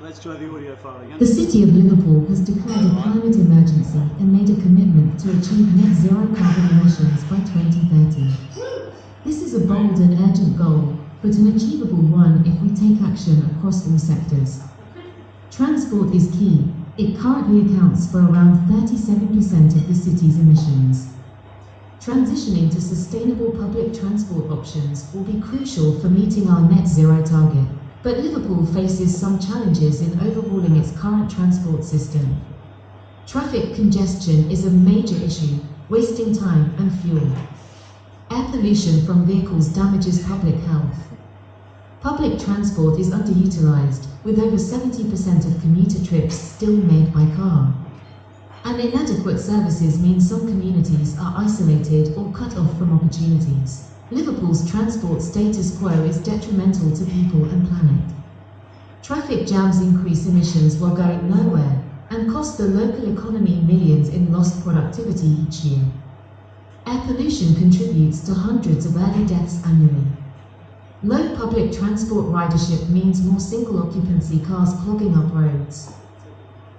Let's try the audio file again. The City of Liverpool has declared a climate emergency and made a commitment to achieve net zero carbon emissions by 2030. This is a bold and urgent goal, but an achievable one if we take action across all sectors. Transport is key. It currently accounts for around 37% of the city's emissions. Transitioning to sustainable public transport options will be crucial for meeting our net zero target. But Liverpool faces some challenges in overhauling its current transport system. Traffic congestion is a major issue, wasting time and fuel. Air pollution from vehicles damages public health. Public transport is underutilized, with over 70% of commuter trips still made by car. And inadequate services mean some communities are isolated or cut off from opportunities. Liverpool's transport status quo is detrimental to people and planet. Traffic jams increase emissions while going nowhere, and cost the local economy millions in lost productivity each year. Air pollution contributes to hundreds of early deaths annually. Low public transport ridership means more single-occupancy cars clogging up roads.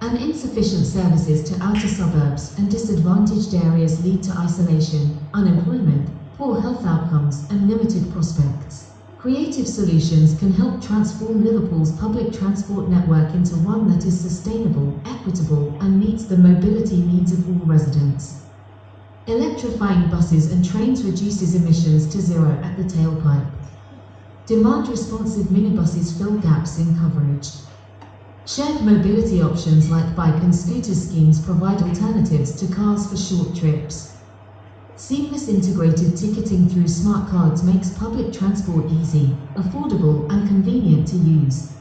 And insufficient services to outer suburbs and disadvantaged areas lead to isolation, unemployment, poor health outcomes, and limited prospects. Creative solutions can help transform Liverpool's public transport network into one that is sustainable, equitable, and meets the mobility needs of all residents. Electrifying buses and trains reduces emissions to zero at the tailpipe. Demand-responsive minibuses fill gaps in coverage. Shared mobility options like bike and scooter schemes provide alternatives to cars for short trips. Seamless integrated ticketing through smart cards makes public transport easy, affordable, and convenient to use.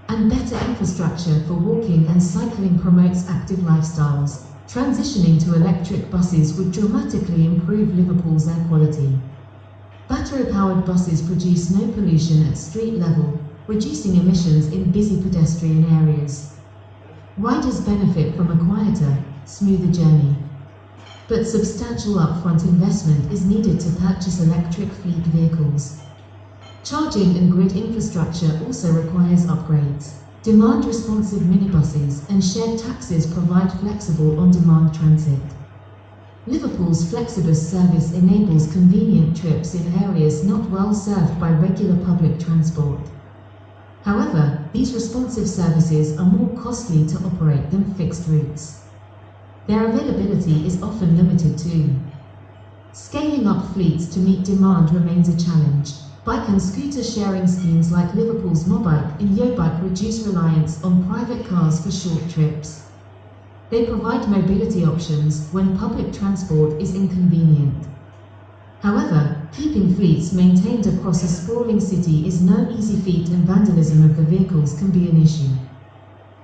And better infrastructure for walking and cycling promotes active lifestyles. Transitioning to electric buses would dramatically improve Liverpool's air quality. Battery-powered buses produce no pollution at street level, reducing emissions in busy pedestrian areas. Riders benefit from a quieter, smoother journey. But substantial upfront investment is needed to purchase electric fleet vehicles. Charging and grid infrastructure also requires upgrades. Demand-responsive minibuses and shared taxis provide flexible on-demand transit. Liverpool's Flexibus service enables convenient trips in areas not well served by regular public transport. However, these responsive services are more costly to operate than fixed routes. Their availability is often limited too. Scaling up fleets to meet demand remains a challenge. Bike and scooter sharing schemes like Liverpool's Mobike and YoBike reduce reliance on private cars for short trips. They provide mobility options when public transport is inconvenient. However, keeping fleets maintained across a sprawling city is no easy feat, and vandalism of the vehicles can be an issue.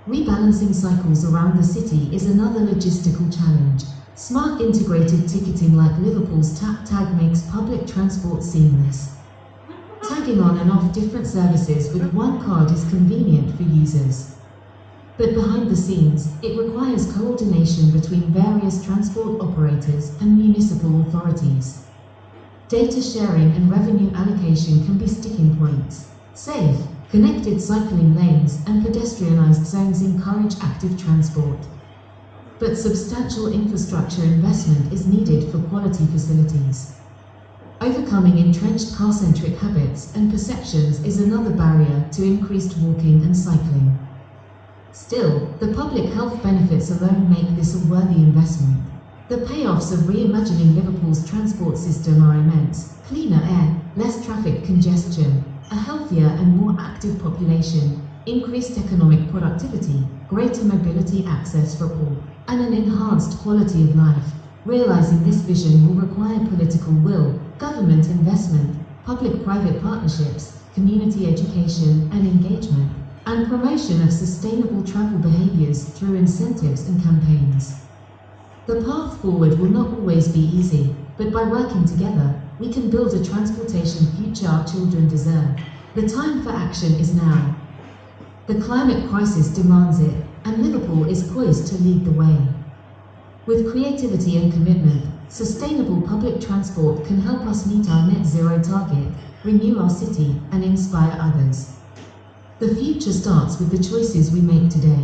Rebalancing cycles around the city is another logistical challenge. Smart integrated ticketing like Liverpool's Tap Tag makes public transport seamless. Tagging on and off different services with one card is convenient for users. But behind the scenes, it requires coordination between various transport operators and municipal authorities. Data sharing and revenue allocation can be sticking points. Safe, connected cycling lanes and pedestrianised zones encourage active transport. But substantial infrastructure investment is needed for quality facilities. Overcoming entrenched car-centric habits and perceptions is another barrier to increased walking and cycling. Still, the public health benefits alone make this a worthy investment. The payoffs of reimagining Liverpool's transport system are immense: cleaner air, less traffic congestion, a healthier and more active population, increased economic productivity, greater mobility access for all, and an enhanced quality of life. Realizing this vision will require political will, government investment, public-private partnerships, community education and engagement, and promotion of sustainable travel behaviors through incentives and campaigns. The path forward will not always be easy, but by working together, we can build a transportation future our children deserve. The time for action is now. The climate crisis demands it, and Liverpool is poised to lead the way. With creativity and commitment, sustainable public transport can help us meet our net zero target, renew our city, and inspire others. The future starts with the choices we make today.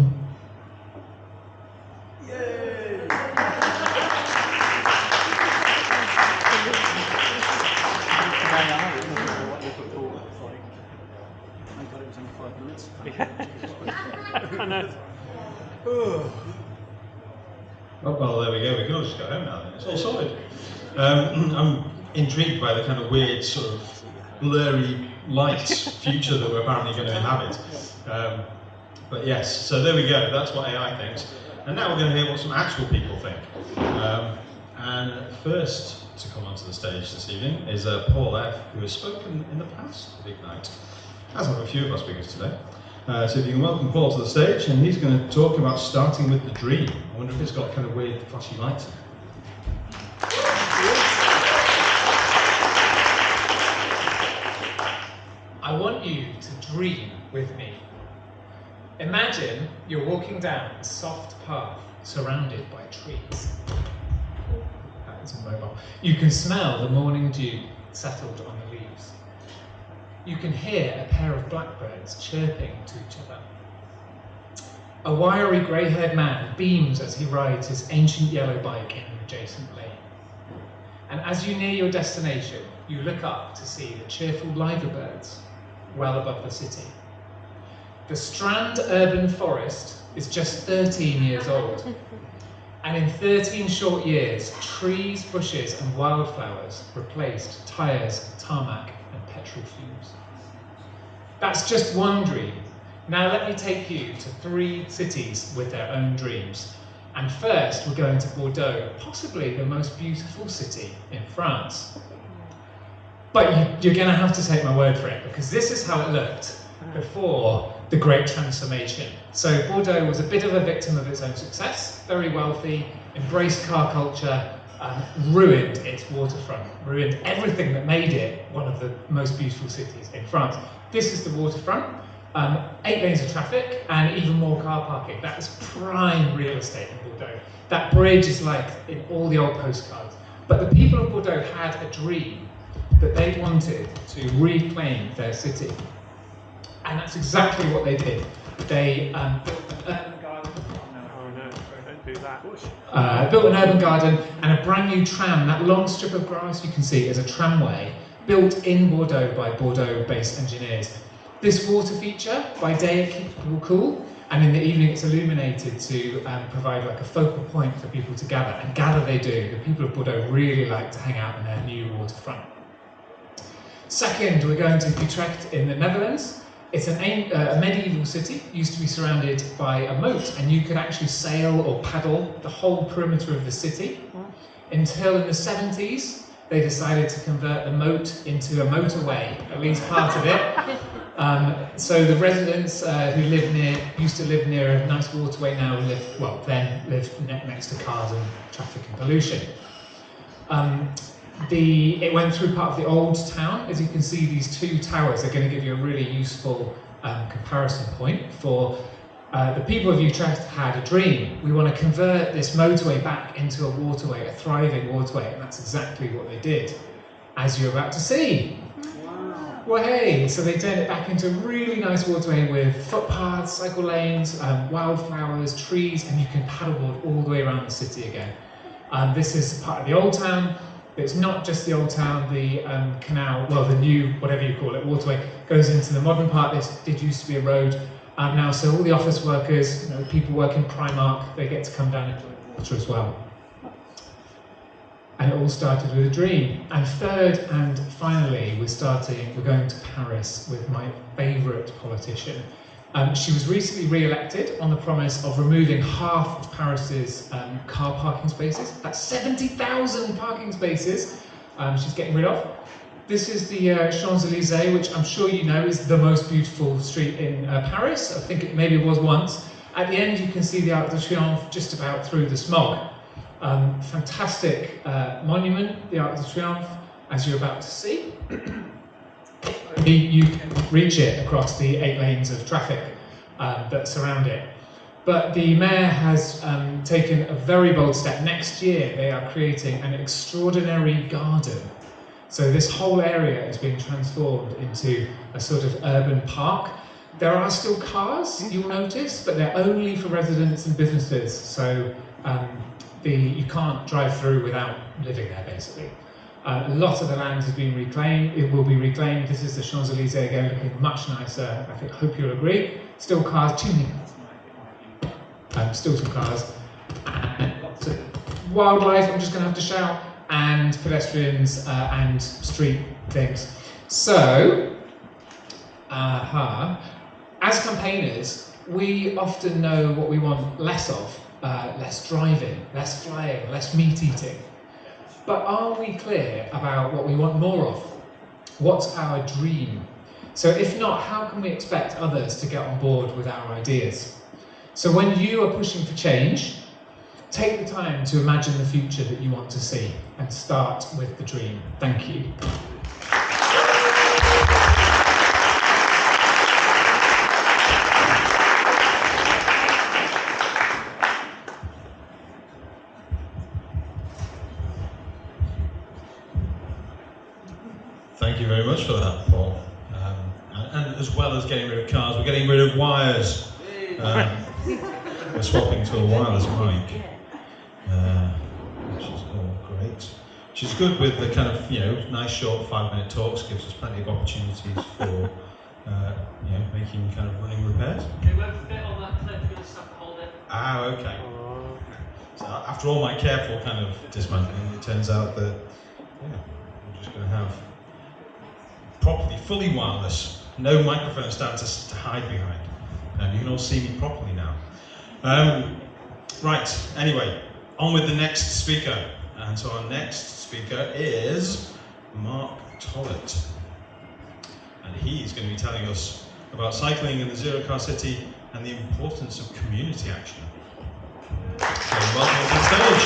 Well, there we go. We can all just go home now then. It's all sorted. I'm intrigued by the kind of weird, sort of blurry light future that we're apparently going to inhabit. But yes, so there we go. That's what AI thinks. And now we're going to hear what some actual people think. And first to come onto the stage this evening is Paul F., who has spoken in the past at Ignite, as have a few of our speakers today. So if you can welcome Paul to the stage, and he's going to talk about starting with the dream. I wonder if it's got kind of weird flashy lights in it. I want you to dream with me. Imagine you're walking down a soft path surrounded by trees. That is mobile. You can smell the morning dew settled on the leaves. You can hear a pair of blackbirds chirping to each other. A wiry grey-haired man beams as he rides his ancient yellow bike in an adjacent lane. And as you near your destination, you look up to see the cheerful liverbirds well above the city. The Strand urban forest is just 13 years old. And in 13 short years, trees, bushes and wildflowers replaced tyres, tarmac and petrol fumes. That's just one dream. Now let me take you to 3 cities with their own dreams. And first we're going to Bordeaux, possibly the most beautiful city in France. But you're going to have to take my word for it, because this is how it looked before the Great Transformation. So Bordeaux was a bit of a victim of its own success, very wealthy, embraced car culture, ruined its waterfront, ruined everything that made it one of the most beautiful cities in France. This is the waterfront, 8 lanes of traffic and even more car parking. That is prime real estate in Bordeaux. That bridge is like in all the old postcards. But the people of Bordeaux had a dream that they wanted to reclaim their city. And that's exactly what they did. They built an urban garden. Oh no, don't do that. Built an urban garden and a brand new tram. That long strip of grass you can see is a tramway built in Bordeaux by Bordeaux-based engineers. This water feature, by day it keeps people cool, and in the evening it's illuminated to provide like a focal point for people to gather. And gather they do. The people of Bordeaux really like to hang out in their new waterfront. Second, we're going to Utrecht in the Netherlands. It's a medieval city, used to be surrounded by a moat, and you could actually sail or paddle the whole perimeter of the city. Until in the 70s, they decided to convert the moat into a motorway, at least part of it. So the residents who used to live near a nice waterway now live next to cars and traffic and pollution. It went through part of the old town. As you can see, these 2 towers are going to give you a really useful comparison point for the people of Utrecht had a dream. We want to convert this motorway back into a waterway, a thriving waterway, and that's exactly what they did, as you're about to see. Wow. Well, hey, so they turned it back into a really nice waterway with footpaths, cycle lanes, wildflowers, trees, and you can paddleboard all the way around the city again. This is part of the old town. It's not just the old town, the canal, well, the new, whatever you call it, waterway, goes into the modern part. This did used to be a road. Now, so all the office workers, people working Primark, they get to come down into the water as well. And it all started with a dream. And third and finally, we're going to Paris with my favourite politician. She was recently re-elected on the promise of removing half of Paris's car parking spaces. That's 70,000 parking spaces she's getting rid of. This is the Champs-Élysées, which I'm sure you know is the most beautiful street in Paris. I think it maybe was once. At the end you can see the Arc de Triomphe just about through the smog. Fantastic monument, the Arc de Triomphe, as you're about to see. You can reach it across the 8 lanes of traffic that surround it. But the mayor has taken a very bold step. Next year they are creating an extraordinary garden. So this whole area is being transformed into a sort of urban park. There are still cars, you'll notice, but they're only for residents and businesses. So you can't drive through without living there, basically. A lot of the land has been reclaimed. It will be reclaimed. This is the Champs-Elysees again, looking much nicer. I hope you'll agree. Still cars, too many cars. Still some cars. And lots of wildlife, I'm just going to have to shout, and pedestrians and street things. So, as campaigners, we often know what we want less of. Less driving, less flying, less meat eating. But are we clear about what we want more of? What's our dream? So if not, how can we expect others to get on board with our ideas? So when you are pushing for change, take the time to imagine the future that you want to see and start with the dream. Thank you. Thank you very much for that, Paul. And as well as getting rid of cars, we're getting rid of wires. We're swapping to a wireless mic, which is all great. Which is good with the kind of, nice short 5-minute talks, gives us plenty of opportunities for, making kind of running repairs. Okay, whoever's a bit on that clip, you're going to stop hold it. Ah, okay. So after all my careful kind of dismantling, it turns out that, we're just going to have properly, fully wireless, no microphone stand to hide behind. You can all see me properly now. Right, anyway, on with the next speaker. And so our next speaker is Mark Tollett. And he's going to be telling us about cycling in the Zero Car City and the importance of community action. So welcome to the stage.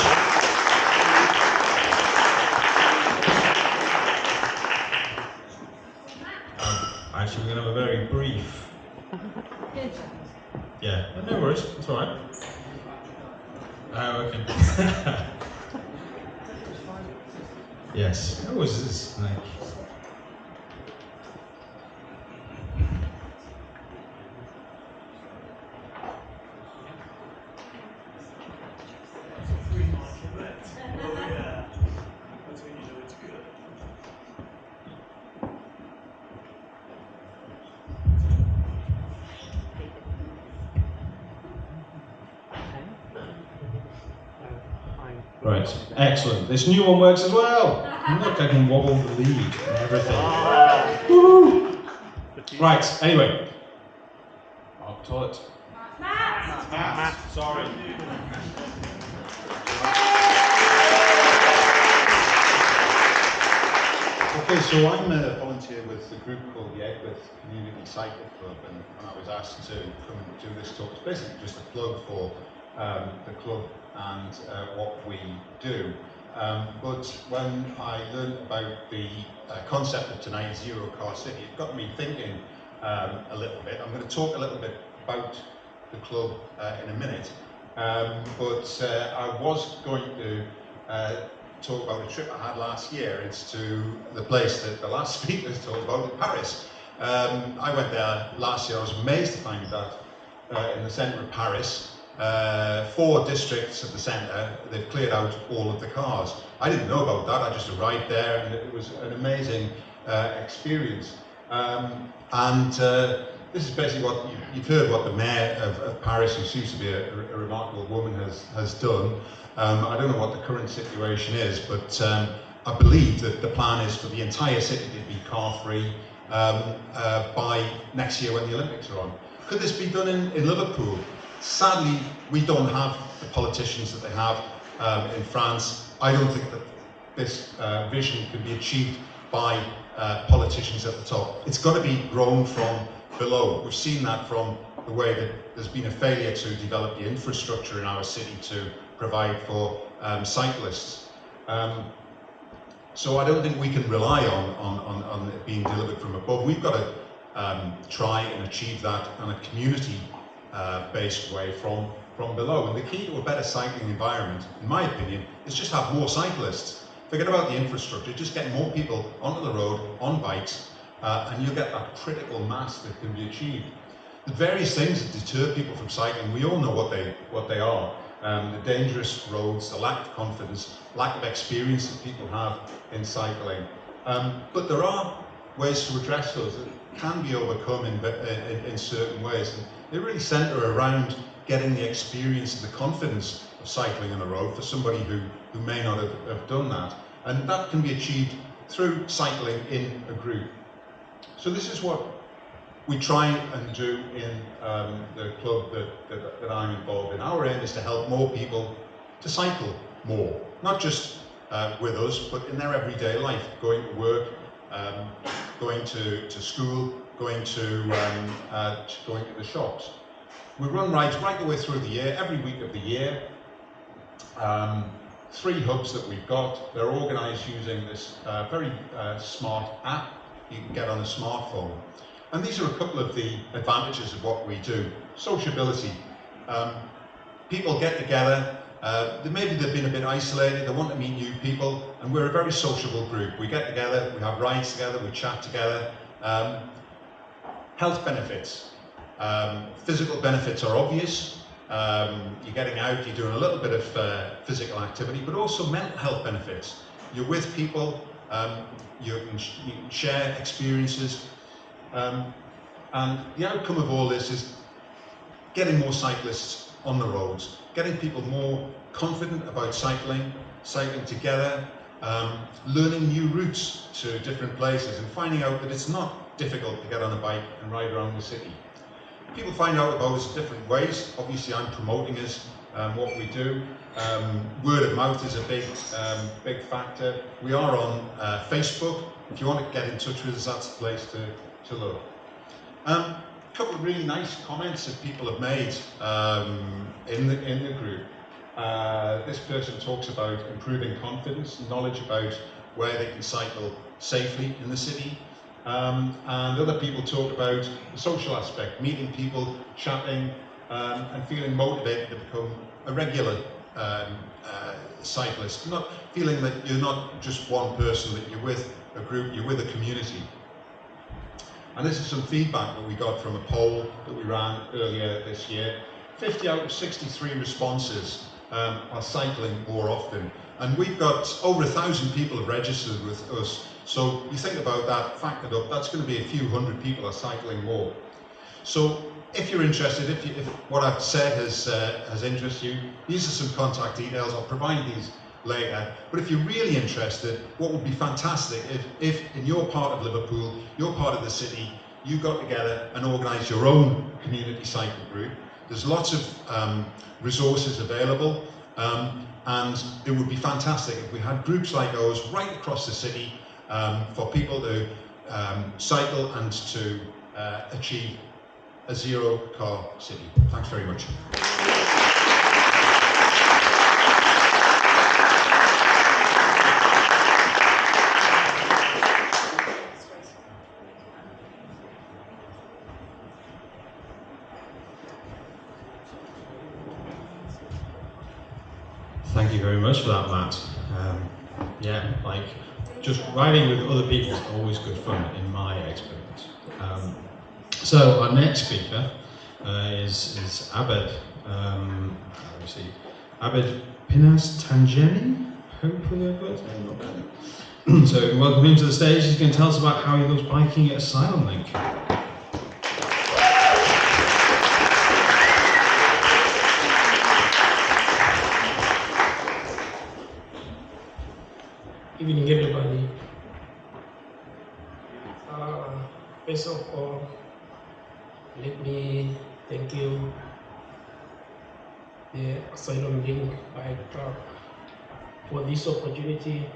Actually, we're going to have a very brief. Yeah, no worries, it's all right. Okay. Yes, it always is like. Right, excellent. This new one works as well. Look, I can wobble the lead and everything. Woo! Right, anyway. Mark Tollett. Matt. Sorry. Okay, so I'm a volunteer with a group called the Egworth Community Cycle Club, and I was asked to come and do this talk. It's basically just a plug for the club and what we do. But when I learned about the concept of tonight, Zero Car City, it got me thinking a little bit. I'm going to talk a little bit about the club in a minute, but I was going to talk about a trip I had last year. It's to the place that the last speakers talked about, Paris. I went there last year. I was amazed to find that in the centre of Paris, 4 districts of the centre, they've cleared out all of the cars. I didn't know about that. I just arrived there, and it was an amazing experience. This is basically what you've heard what the mayor of Paris, who seems to be a remarkable woman, has done. I don't know what the current situation is, but I believe that the plan is for the entire city to be car-free by next year when the Olympics are on. Could this be done in Liverpool? Sadly, we don't have the politicians that they have in France. I don't think that this vision can be achieved by politicians at the top. It's got to be grown from below. We've seen that from the way that there's been a failure to develop the infrastructure in our city to provide for cyclists. So I don't think we can rely on it being delivered from above. We've got to try and achieve that on a community-based way from below. And the key to a better cycling environment, in my opinion, is just have more cyclists. Forget about the infrastructure, just get more people onto the road, on bikes, and you'll get that critical mass that can be achieved. the various things that deter people from cycling, we all know what they are. The dangerous roads, the lack of confidence, lack of experience that people have in cycling. But there are ways to address those that can be overcome in certain ways. And they really centre around getting the experience and the confidence of cycling on a road for somebody who may not have done that. And that can be achieved through cycling in a group. So this is what we try and do in the club that I'm involved in. Our aim is to help more people to cycle more, not just with us, but in their everyday life, going to work, going to school, going to the shops. We run rides right the way through the year, every week of the year. 3 hubs that we've got. They're organised using this very smart app you can get on a smartphone. And these are a couple of the advantages of what we do. Sociability. People get together, maybe they've been a bit isolated, they want to meet new people, and we're a very sociable group. We get together, we have rides together, we chat together. Health benefits. Physical benefits are obvious. You're getting out, you're doing a little bit of physical activity, but also mental health benefits. You're with people, you can share experiences, and the outcome of all this is getting more cyclists on the roads, getting people more confident about cycling together, learning new routes to different places, and finding out that it's not difficult to get on a bike and ride around the city. People find out about us different ways. Obviously, I'm promoting us, what we do. Word of mouth is a big factor. We are on Facebook. If you want to get in touch with us, that's the place to look. A couple of really nice comments that people have made in the group. This person talks about improving confidence, knowledge about where they can cycle safely in the city. And other people talk about the social aspect, meeting people, chatting, and feeling motivated to become a regular cyclist. Not feeling that you're not just one person, that you're with a group, you're with a community. And this is some feedback that we got from a poll that we ran earlier this year. 50 out of 63 responses are cycling more often. And we've got over 1,000 people have registered with us. So you think about that, factored up, that's going to be a few hundred people are cycling more. So if you're interested, if what I've said has interested you, these are some contact details. I'll provide these later. But if you're really interested, what would be fantastic if in your part of Liverpool, your part of the city, you got together and organised your own community cycle group. There's lots of resources available, and it would be fantastic if we had groups like ours right across the city for people to cycle and to achieve a zero-car city. Thanks very much. Thank you very much for that, Matt. Yeah, like just riding with other people is always good fun in my experience. So our next speaker is Abed. Let me see, Abed Pinas Tangeni. Hopefully I've got his name not bad. So welcome him to the stage. He's going to tell us about how he loves biking at Asylum Link. Evening, everybody. First of all, let me thank you, the Asylum Link Bike Club, for this opportunity.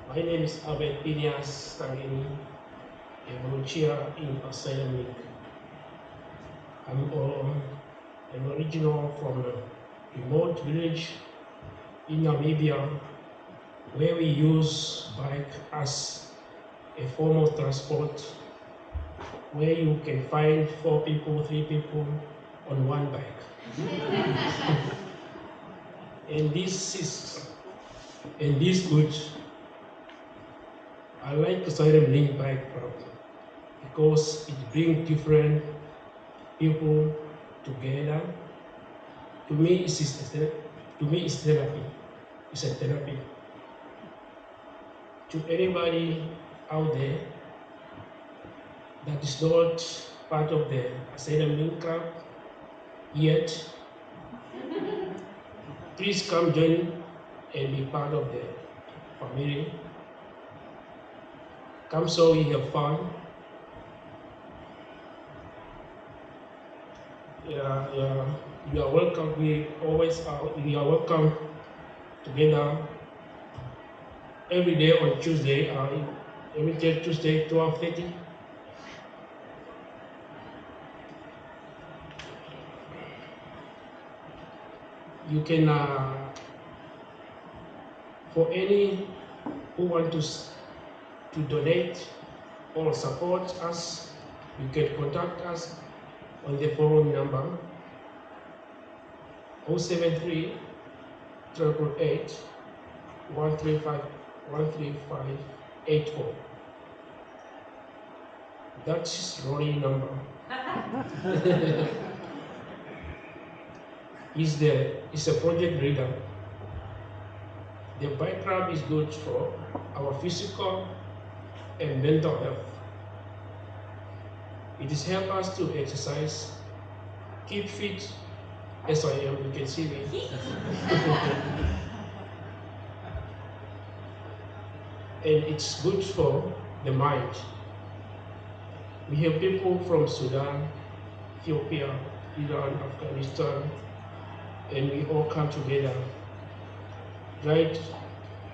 My name is Abed Pinas Tangeni, a volunteer in Asylum Link. I'm original from a remote village in Namibia, where we use bike as a form of transport, where you can find 4 people, 3 people on one bike. and this good. I like the Asylum Link Bike Club because it brings different people together. To me, it's therapy. It's a therapy. To anybody out there that is not part of the Asylum Club yet, please come join and be part of the family. Come so we have fun. Yeah, you are welcome. We are welcome together every day on Tuesday. Every day Tuesday 12:30. You can for any who want to donate or support us, you can contact us on the phone number 073 888 13584. That's Ronnie number. He's a project leader. The bike club is good for our physical and mental health. It is help us to exercise, keep fit, as I am, you can see me. And it's good for the mind. We have people from Sudan, Ethiopia, Iran, Afghanistan, and we all come together. Right?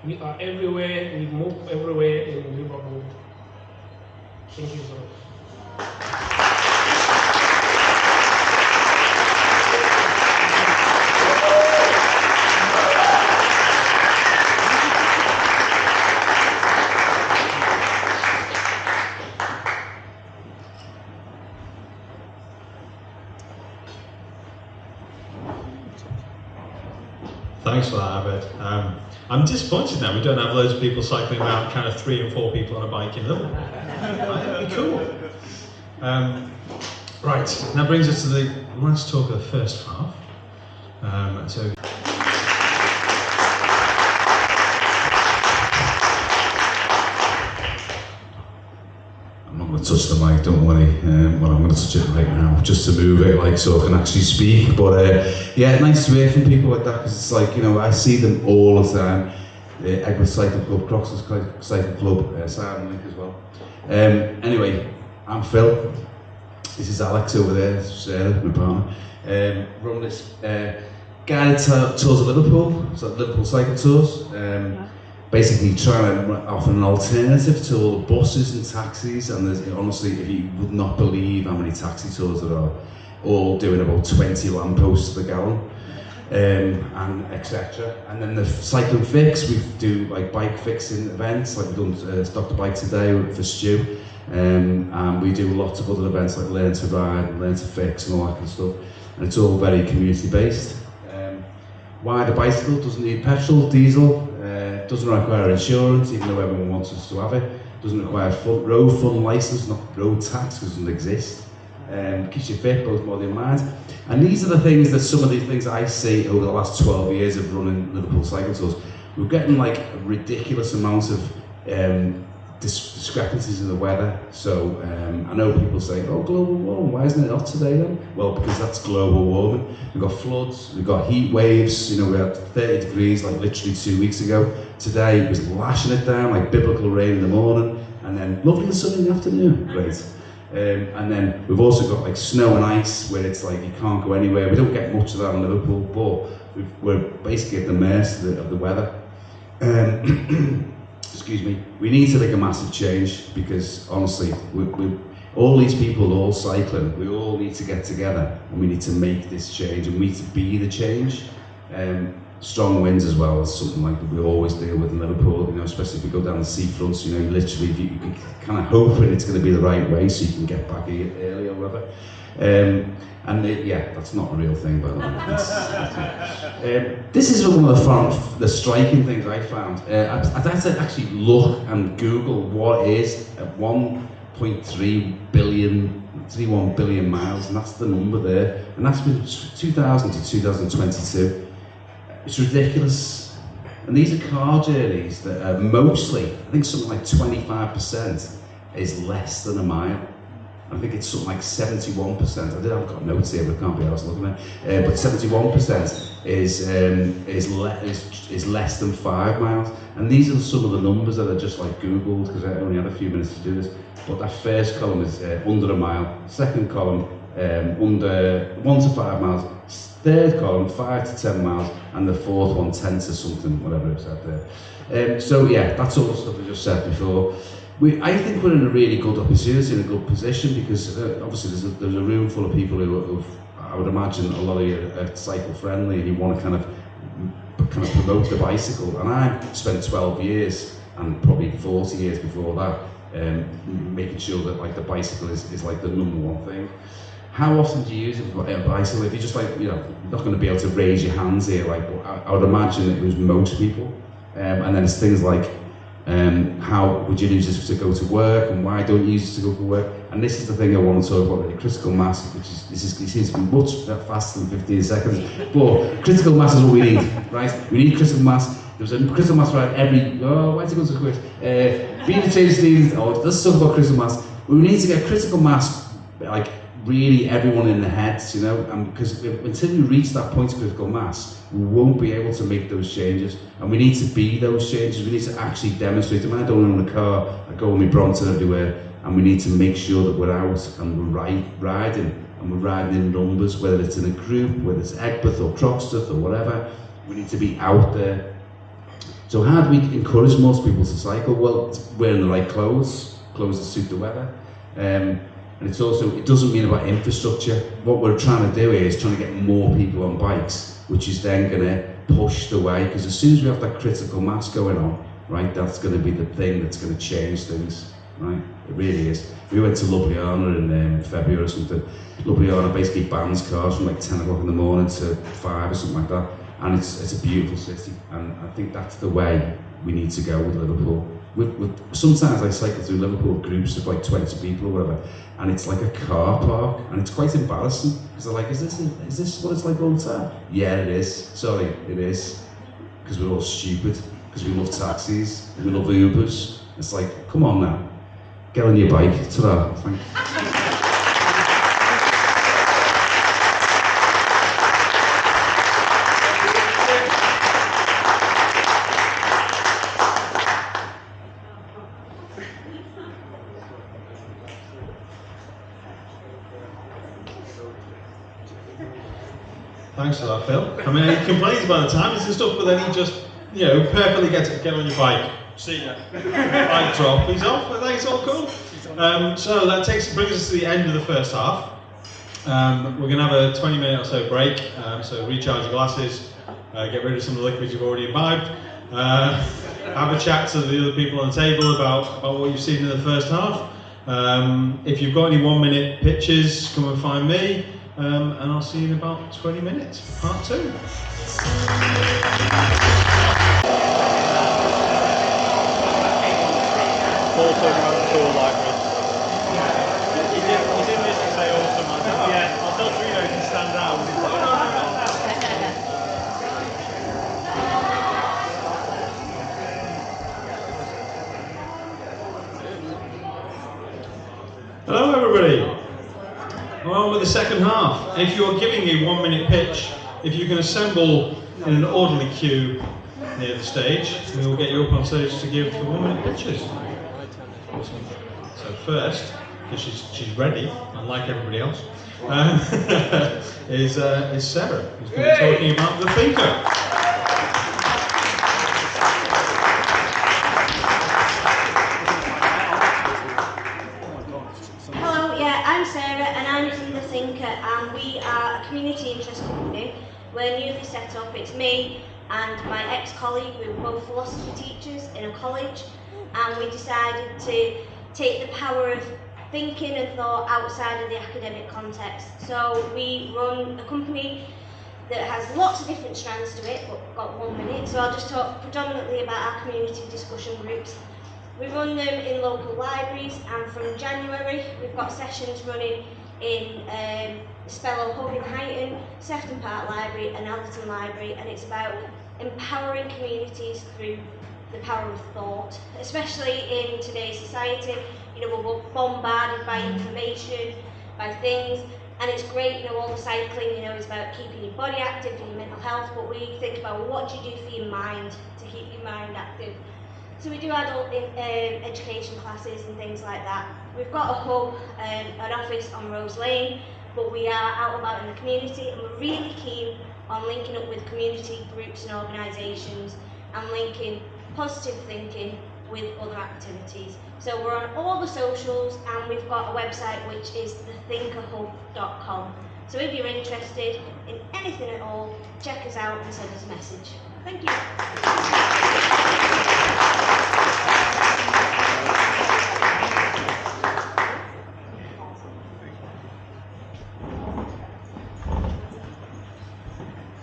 We are everywhere, we move everywhere in Liverpool. Thank you so much. Thanks for that, Abed. I'm disappointed now we don't have loads of people cycling around, kind of 3 and 4 people on a bike in Liverpool. That'd be cool. Right, that brings us to the last talk of the first half. I'm not going to touch the mic, don't worry. Well, I'm going to touch it right now, just to move it, like, so I can actually speak. But yeah, nice to hear from people like that, because it's like, you know, I see them all the time. Egworth Cycle Club, Crox's Cycle Club, Simon Link as well. Anyway, I'm Phil. This is Alex over there, Sarah, my partner. Run this guided tours of Liverpool, so Liverpool Cycle Tours. Basically trying to offer an alternative to all the buses and taxis, and there's, honestly, if you would not believe how many taxi tours there are, all doing about 20 lampposts per gallon, and etc. And then the cycling fix, we do like bike fixing events, like we've done Stop the Bike today for Stu, and we do lots of other events like Learn to Ride, Learn to Fix and all that kind of stuff, and it's all very community based. Why the bicycle doesn't need petrol, diesel, doesn't require insurance, even though everyone wants us to have it. Doesn't require road fund license, not road tax, because it doesn't exist. Keeps you fit, both body and mind. And these are the things that some of the things I see over the last 12 years of running Liverpool Cycle Tours. We're getting like a ridiculous amount of discrepancies in the weather. So I know people say, oh, global warming, why isn't it hot today then? Well, because that's global warming. We've got floods, we've got heat waves, you know, we had 30 degrees like literally 2 weeks ago. Today it was lashing it down, like biblical rain in the morning, and then lovely and sunny in the afternoon, great. And then we've also got like snow and ice, where it's like you can't go anywhere. We don't get much of that in Liverpool, but we're basically at the mercy of the weather. Excuse me, we need to make a massive change, because honestly, we all these people all cycling, we all need to get together and we need to make this change, and we need to be the change. Strong winds as well is something like that we always deal with in Liverpool, you know, especially if we go down the seafronts, you know, literally you can kind of hoping it's going to be the right way so you can get back early or whatever. Yeah, that's not a real thing, by the way. This is one of the striking things I found. I'd had to actually look and Google what is 1 31 billion miles, and that's the number there. And that's been 2000 to 2022. It's ridiculous. And these are car journeys that are mostly, I think something like 25% is less than a mile. I think it's something like 71%. I've got notes here, but I can't be arsed looking at it. But 71% is less than 5 miles. And these are some of the numbers that I just like Googled, because I only had a few minutes to do this. But that first column is under a mile. Second column, under 1 to 5 miles. Third column, 5 to 10 miles. And the fourth one, 10 to something, whatever it's out there. So yeah, that's all the stuff I just said before. I think we're in a really good opportunity, in a good position, because obviously there's a room full of people who I would imagine a lot of you are cycle friendly, and you want to kind of promote the bicycle. And I spent 12 years and probably 40 years before that making sure that like the bicycle is like the number one thing. How often do you use a bicycle? If you just like, you're not going to be able to raise your hands here, like, but I would imagine it was most people. And then it's things like, how would you use this to go to work, and why don't you use it to go to work? And this is the thing I want to talk about, really, critical mass, which is, it seems to be much faster than 15 seconds, but critical mass is what we need, right? We need critical mass. There's a critical mass right every, why is it going so quick? Being a change student, let's talk about critical mass. We need to get critical mass, like, really everyone in the heads, and because until we reach that point of critical mass, we won't be able to make those changes, and we need to be those changes. We need to actually demonstrate them. I don't own a car, I go with my Brompton everywhere, and we need to make sure that we're out and we're riding, and we're riding in numbers, whether it's in a group, whether it's Egbert or Croxteth or whatever. We need to be out there. So how do we encourage most people to cycle? Well, wearing the right clothes that suit the weather. And it's also, it doesn't mean about infrastructure. What we're trying to do here is trying to get more people on bikes, which is then going to push the way, because as soon as we have that critical mass going on, right, that's going to be the thing that's going to change things, right? It really is. We went to Ljubljana in February or something. Ljubljana basically bans cars from like 10 o'clock in the morning to 5 or something like that. And it's a beautiful city, and I think that's the way we need to go with Liverpool. Sometimes I cycle through Liverpool with groups of like 20 people or whatever, and it's like a car park, and it's quite embarrassing, because they're like, is this what it's like all the time? Yeah, it is. Sorry, it is. Because we're all stupid, because we love taxis, we love Ubers. It's like, come on now, get on your bike. Ta-da. Thank you. Thanks for that, Phil. I mean, he complains about the timings and stuff, but then he just, perfectly gets it. Get on your bike. See ya. Bike drop. He's off. I think it's all cool. So that brings us to the end of the first half. We're going to have a 20-minute or so break. So recharge your glasses, get rid of some of the liquids you've already imbibed, have a chat to the other people on the table about what you've seen in the first half. If you've got any 1-minute pitches, come and find me. And I'll see you in about 20 minutes, part 2. Also around the cool library. You didn't just say awesome, man. Yeah, I'll tell Trino to stand out. Hello everybody. On with the second half. If you're giving a 1-minute pitch, if you can assemble in an orderly queue near the stage, we will get you up on stage to give the 1-minute pitches. Awesome. So first, because she's ready, unlike everybody else, is Sarah, who's going to be talking about the thinker. And we are a community interest company. We're newly set up. It's me and my ex-colleague. We were both philosophy teachers in a college, and we decided to take the power of thinking and thought outside of the academic context. So we run a company that has lots of different strands to it, but got 1 minute. So I'll just talk predominantly about our community discussion groups. We run them in local libraries, and from January we've got sessions running in Spellow Hub in Heighton, Sefton Park Library and Alderton Library, and it's about empowering communities through the power of thought, especially in today's society. You know, we're bombarded by information, by things, and it's great, you know, all the cycling, you know, is about keeping your body active for your mental health, but we think about, well, what do you do for your mind to keep your mind active? So we do adult education classes and things like that. We've got a hub, an office on Rose Lane, but we are out about in the community, and we're really keen on linking up with community groups and organisations and linking positive thinking with other activities. So we're on all the socials, and we've got a website which is thethinkerhub.com. So if you're interested in anything at all, check us out and send us a message. Thank you.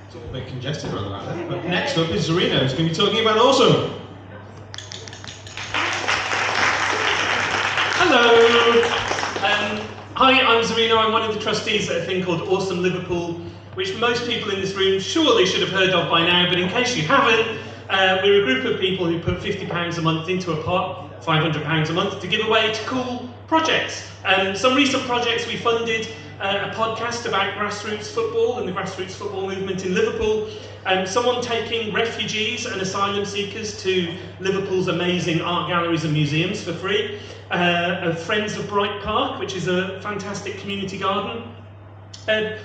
It's all a bit congested around about there. But next up is Zarina, who's going to be talking about Awesome. Hello. Hi, I'm Zarina. I'm one of the trustees at a thing called Awesome Liverpool, which most people in this room surely should have heard of by now, but in case you haven't, we're a group of people who put £50 a month into a pot, £500 a month, to give away to cool projects. Some recent projects we funded a podcast about grassroots football and the grassroots football movement in Liverpool. Someone taking refugees and asylum seekers to Liverpool's amazing art galleries and museums for free. Friends of Bright Park, which is a fantastic community garden.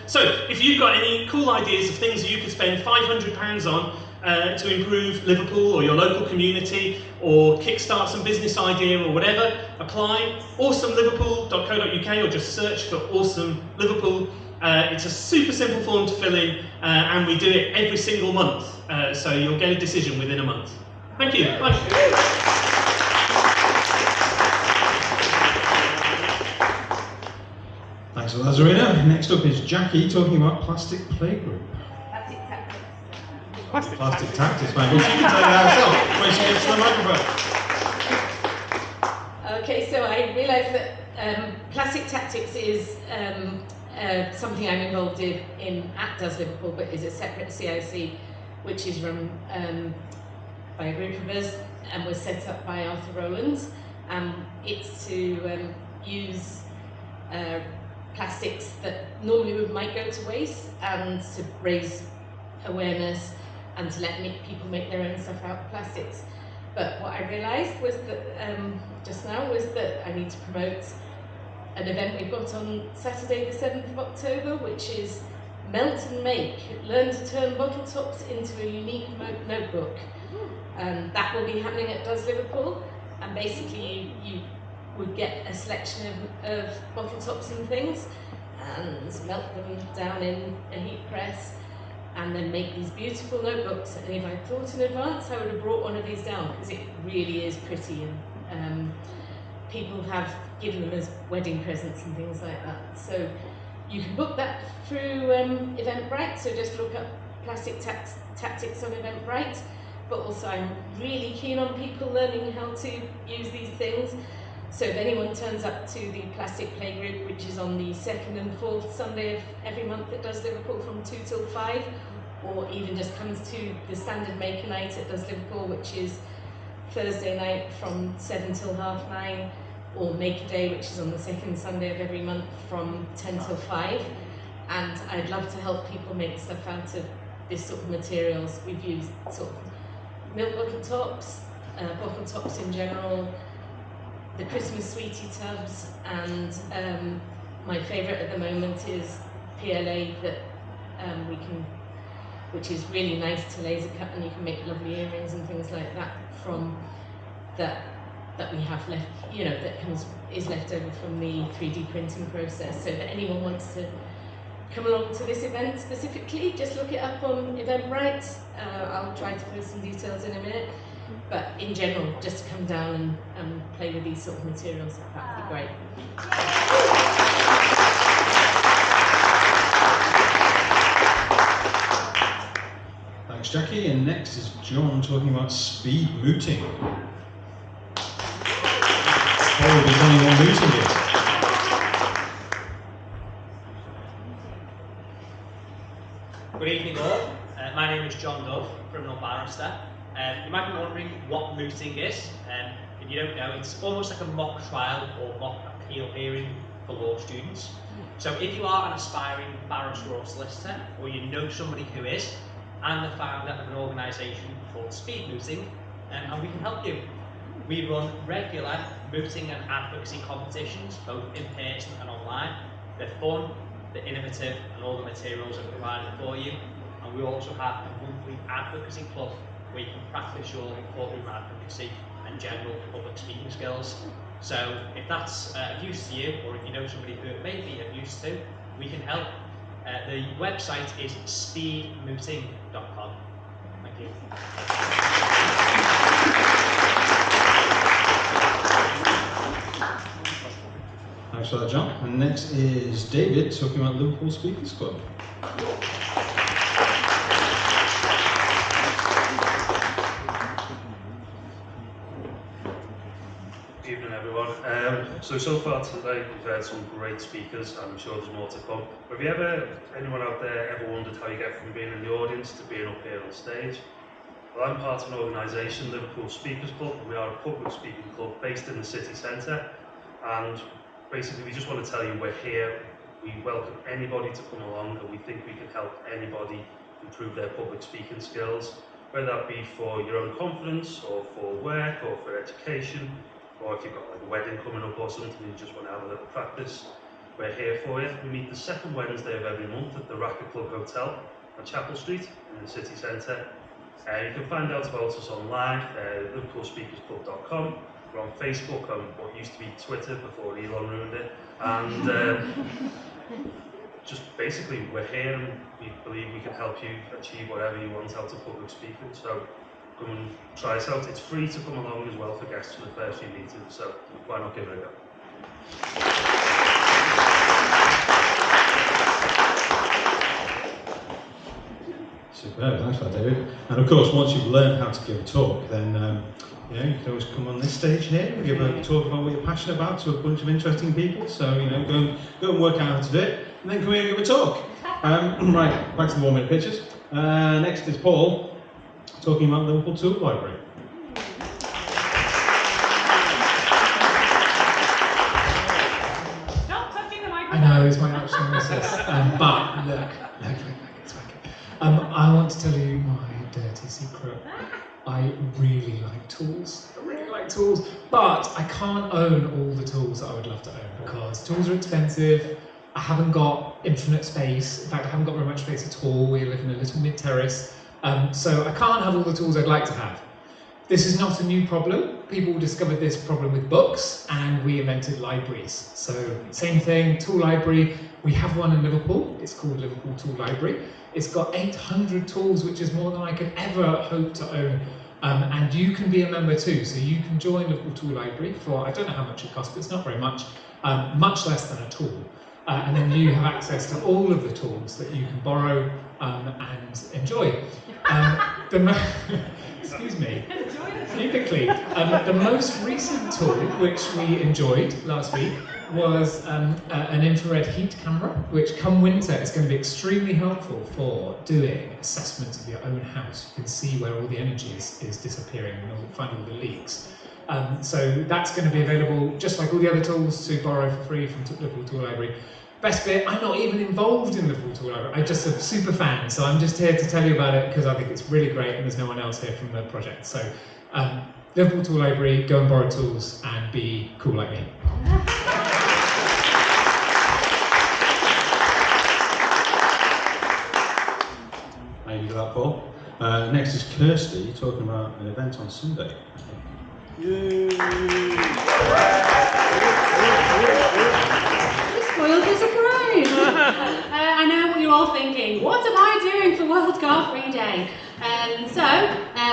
So, if you've got any cool ideas of things that you could spend £500 on to improve Liverpool or your local community, or kickstart some business idea or whatever, apply awesomeliverpool.co.uk or just search for Awesome Liverpool. It's a super simple form to fill in, and we do it every single month, so you'll get a decision within a month. Thank you. Bye. Thanks for that, Zarina. Next up is Jackie talking about Plastic Playgroup. Plastic tactics. Plastic tactics, man. Well, she can tell you that herself when she gets to the microphone. Okay, so I realised that Plastic Tactics is something I'm involved in at Does Liverpool, but is a separate CIC, which is run by a group of us and was set up by Arthur Rowlands. It's to use plastics that normally might go to waste, and to raise awareness and to let people make their own stuff out of plastics. But what I realised was that just now was that I need to promote an event we've got on Saturday the 7th of October, which is Melt and Make, Learn to Turn Bottle Tops into a Unique Notebook. That will be happening at Does Liverpool, and basically you would get a selection of bottle tops and things and melt them down in a heat press and then make these beautiful notebooks. And if I thought in advance, I would have brought one of these down, because it really is pretty, and people have given them as wedding presents and things like that. So you can book that through Eventbrite, so just look up Plastic Tactics on Eventbrite. But also I'm really keen on people learning how to use these things. So if anyone turns up to the Plastic Playgroup, which is on the 2nd and 4th Sunday of every month that Does Liverpool from 2 till 5, or even just comes to the standard Maker Night at Does Liverpool, which is Thursday night from 7 till 9:30, or Maker Day, which is on the 2nd Sunday of every month from 10 till 5. And I'd love to help people make stuff out of this sort of materials. We've used sort of milk bucket tops, bottle tops in general, the Christmas sweetie tubs, and my favourite at the moment is PLA that which is really nice to laser cut, and you can make lovely earrings and things like that from that we have left, you know, that is left over from the 3D printing process. So if anyone wants to come along to this event specifically, just look it up on Eventbrite. I'll try to post some details in a minute. But in general, just to come down and play with these sort of materials, that would be great. Thanks, Jackie. And next is John talking about speed mooting. define what mooting is. Good evening all. My name is John Dove, criminal barrister. You might be wondering what mooting is. If you don't know, it's almost like a mock trial or mock appeal hearing for law students. So if you are an aspiring barrister or solicitor, or you know somebody who is, I'm the founder of an organisation called Speed Mooting, and we can help you. We run regular mooting and advocacy competitions, both in person and online. They're fun, they're innovative, and all the materials are provided for you. And we also have a monthly advocacy club where you can practice your courtroom advocacy and general public speaking skills. So if that's of use to you, or if you know somebody who it may be of use to, we can help. The website is speedmooting.com. Thank you. Thanks for that, John. And next is David talking about Liverpool Speakers Club. Good evening, everyone. So far today we've heard some great speakers, and I'm sure there's more to come. Have you anyone out there ever wondered how you get from being in the audience to being up here on stage? Well, I'm part of an organisation, Liverpool Speakers Club. We are a public speaking club based in the city centre, and basically we just want to tell you we're here. We welcome anybody to come along, and we think we can help anybody improve their public speaking skills, whether that be for your own confidence, or for work, or for education, or if you've got like a wedding coming up or something and you just want to have a little practice. We're here for you. We meet the second Wednesday of every month at the Racket Club Hotel on Chapel Street in the city centre. You can find out about us online, liverpoolspeakersclub.com. We're on Facebook, on what used to be Twitter before Elon ruined it. And just basically, we're here and we believe we can help you achieve whatever you want out of public speaking. So come and try us out. It's free to come along as well for guests for the first few meetings, so why not give it a go? Superb, thanks for that, David. And of course, once you've learned how to give a talk, then you can always come on this stage here and give a talk about what you're passionate about to a bunch of interesting people. So go and work out how to do it, and then come here and give a talk. Right, back to the 1 minute pictures. Next is Paul talking about the Liverpool Tool Library. Stop touching the microphone. I know it's my actual missus, but look, it's working. I want to tell you my dirty secret. I really like tools. But I can't own all the tools that I would love to own because tools are expensive. I haven't got infinite space. In fact, I haven't got very much space at all. We live in a little mid-terrace. So I can't have all the tools I'd like to have. This is not a new problem. People discovered this problem with books, and we invented libraries. So same thing, tool library. We have one in Liverpool. It's called Liverpool Tool Library. It's got 800 tools, which is more than I could ever hope to own. And you can be a member too. So you can join Liverpool Tool Library for, I don't know how much it costs, but it's not very much, much less than a tool. And then you have access to all of the tools that you can borrow and enjoy. Excuse me. Keep it clean. The most recent tool which we enjoyed last week was an infrared heat camera, which come winter is going to be extremely helpful for doing assessments of your own house. You can see where all the energy is disappearing and find all the leaks. So that's going to be available, just like all the other tools, to borrow for free from Liverpool Tool Library. Best bit, I'm not even involved in Liverpool Tool Library. I'm just a super fan, so I'm just here to tell you about it because I think it's really great and there's no one else here from the project. So Liverpool Tool Library, go and borrow tools and be cool like me. Thank you for that, Paul. Next is Kirsty talking about an event on Sunday. Spoiled for surprise! I know what you're all thinking. What am I doing for World Car Free Day?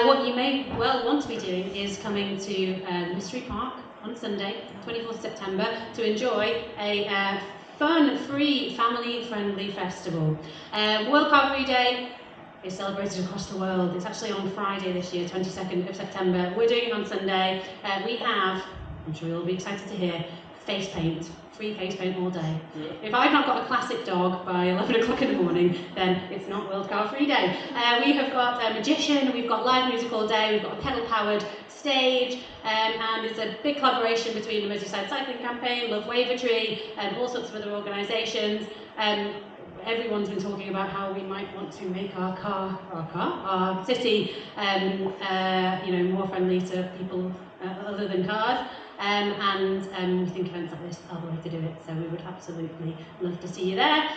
What you may well want to be doing is coming to Mystery Park on Sunday, 24th September, to enjoy a fun, free, family-friendly festival. World Car Free Day is celebrated across the world. It's actually on Friday this year, 22nd of September. We're doing it on Sunday. We have I'm sure you'll be excited to hear, face paint. Free face paint all day. If I've not got a classic dog by 11 o'clock in the morning, then it's not World Car Free Day. We have got a magician, we've got live music all day, we've got a pedal-powered stage, and it's a big collaboration between the Merseyside Cycling Campaign, Love Wavertree, and all sorts of other organisations. Everyone's been talking about how we might want to make our city, more friendly to people other than cars. And we think events like this are the way to do it, so we would absolutely love to see you there.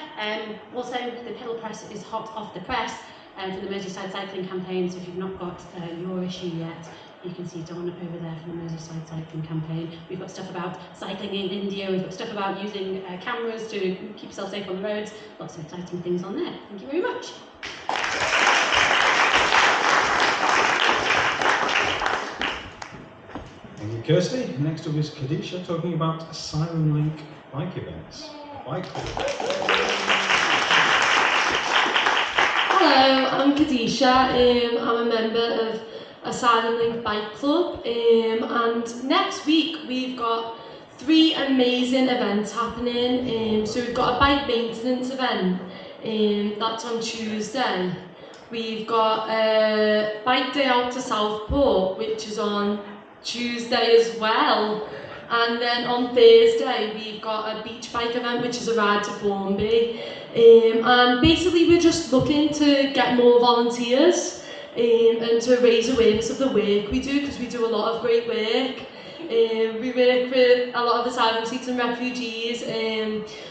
Also, the pedal press is hot off the press for the Merseyside Cycling Campaign, so if you've not got your issue yet, you can see Dawn over there for the Merseyside Cycling Campaign. We've got stuff about cycling in India, we've got stuff about using cameras to keep yourself safe on the roads, lots of exciting things on there. Thank you very much. Thank you, Kirsty. Next up is Kadisha talking about Asylum Link bike events. Bike. Hello, I'm Kadisha. I'm a member of Asylum Link Bike Club, and next week we've got 3 amazing events happening. So we've got a bike maintenance event, that's on Tuesday. We've got a bike day out to Southport, which is on Tuesday as well, and then on Thursday we've got a beach bike event, which is a ride to Formby, and basically we're just looking to get more volunteers and to raise awareness of the work we do, because we do a lot of great work. We work with a lot of asylum seekers and refugees.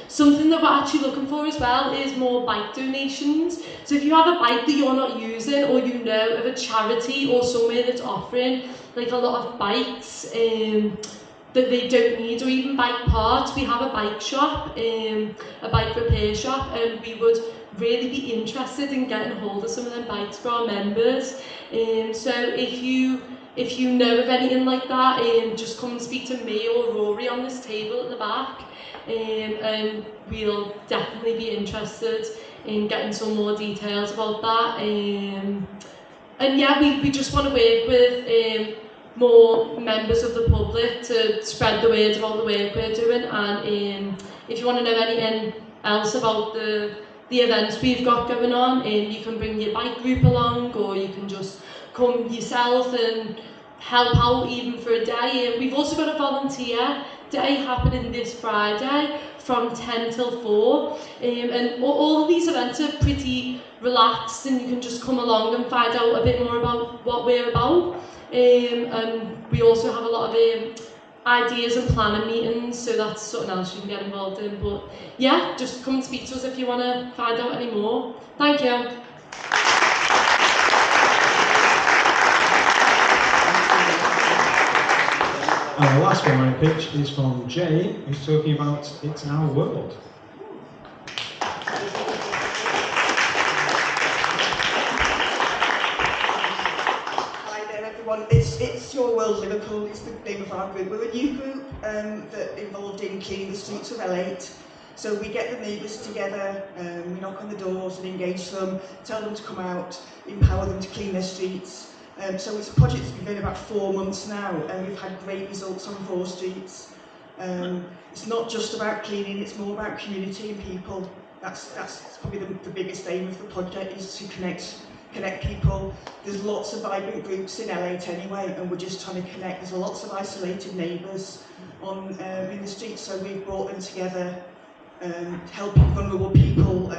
Something that we're actually looking for as well is more bike donations. So if you have a bike that you're not using, or you know of a charity or somewhere that's offering like a lot of bikes that they don't need, or even bike parts, we have a bike shop, a bike repair shop, and we would really be interested in getting hold of some of them bikes for our members. So if you know of anything like that, just come and speak to me or Rory on this table at the back, and we'll definitely be interested in getting some more details about that. And yeah, we just want to work with more members of the public to spread the word about the work we're doing. And if you want to know anything else about the events we've got going on, you can bring your bike group along, or you can just come yourself and help out even for a day. We've also got a volunteer day happening this Friday from 10 till 4, and all of these events are pretty relaxed, and you can just come along and find out a bit more about what we're about. And we also have a lot of ideas and planning meetings, so that's something else you can get involved in. But yeah, just come and speak to us if you want to find out any more. Thank you. And the last one I pitched is from Jay, who's talking about It's Our World. It's Your World Liverpool is the name of our group. We're a new group that involved in cleaning the streets of L8. So we get the neighbours together, we knock on the doors and engage them, tell them to come out, empower them to clean their streets. So it's a project that's been going about 4 months now, and we've had great results on 4 streets. It's not just about cleaning, it's more about community and people. That's probably the biggest aim of the project, is to connect people. There's lots of vibrant groups in L8 anyway, and we're just trying to connect. There's lots of isolated neighbours in the streets, so we've brought them together, helping vulnerable people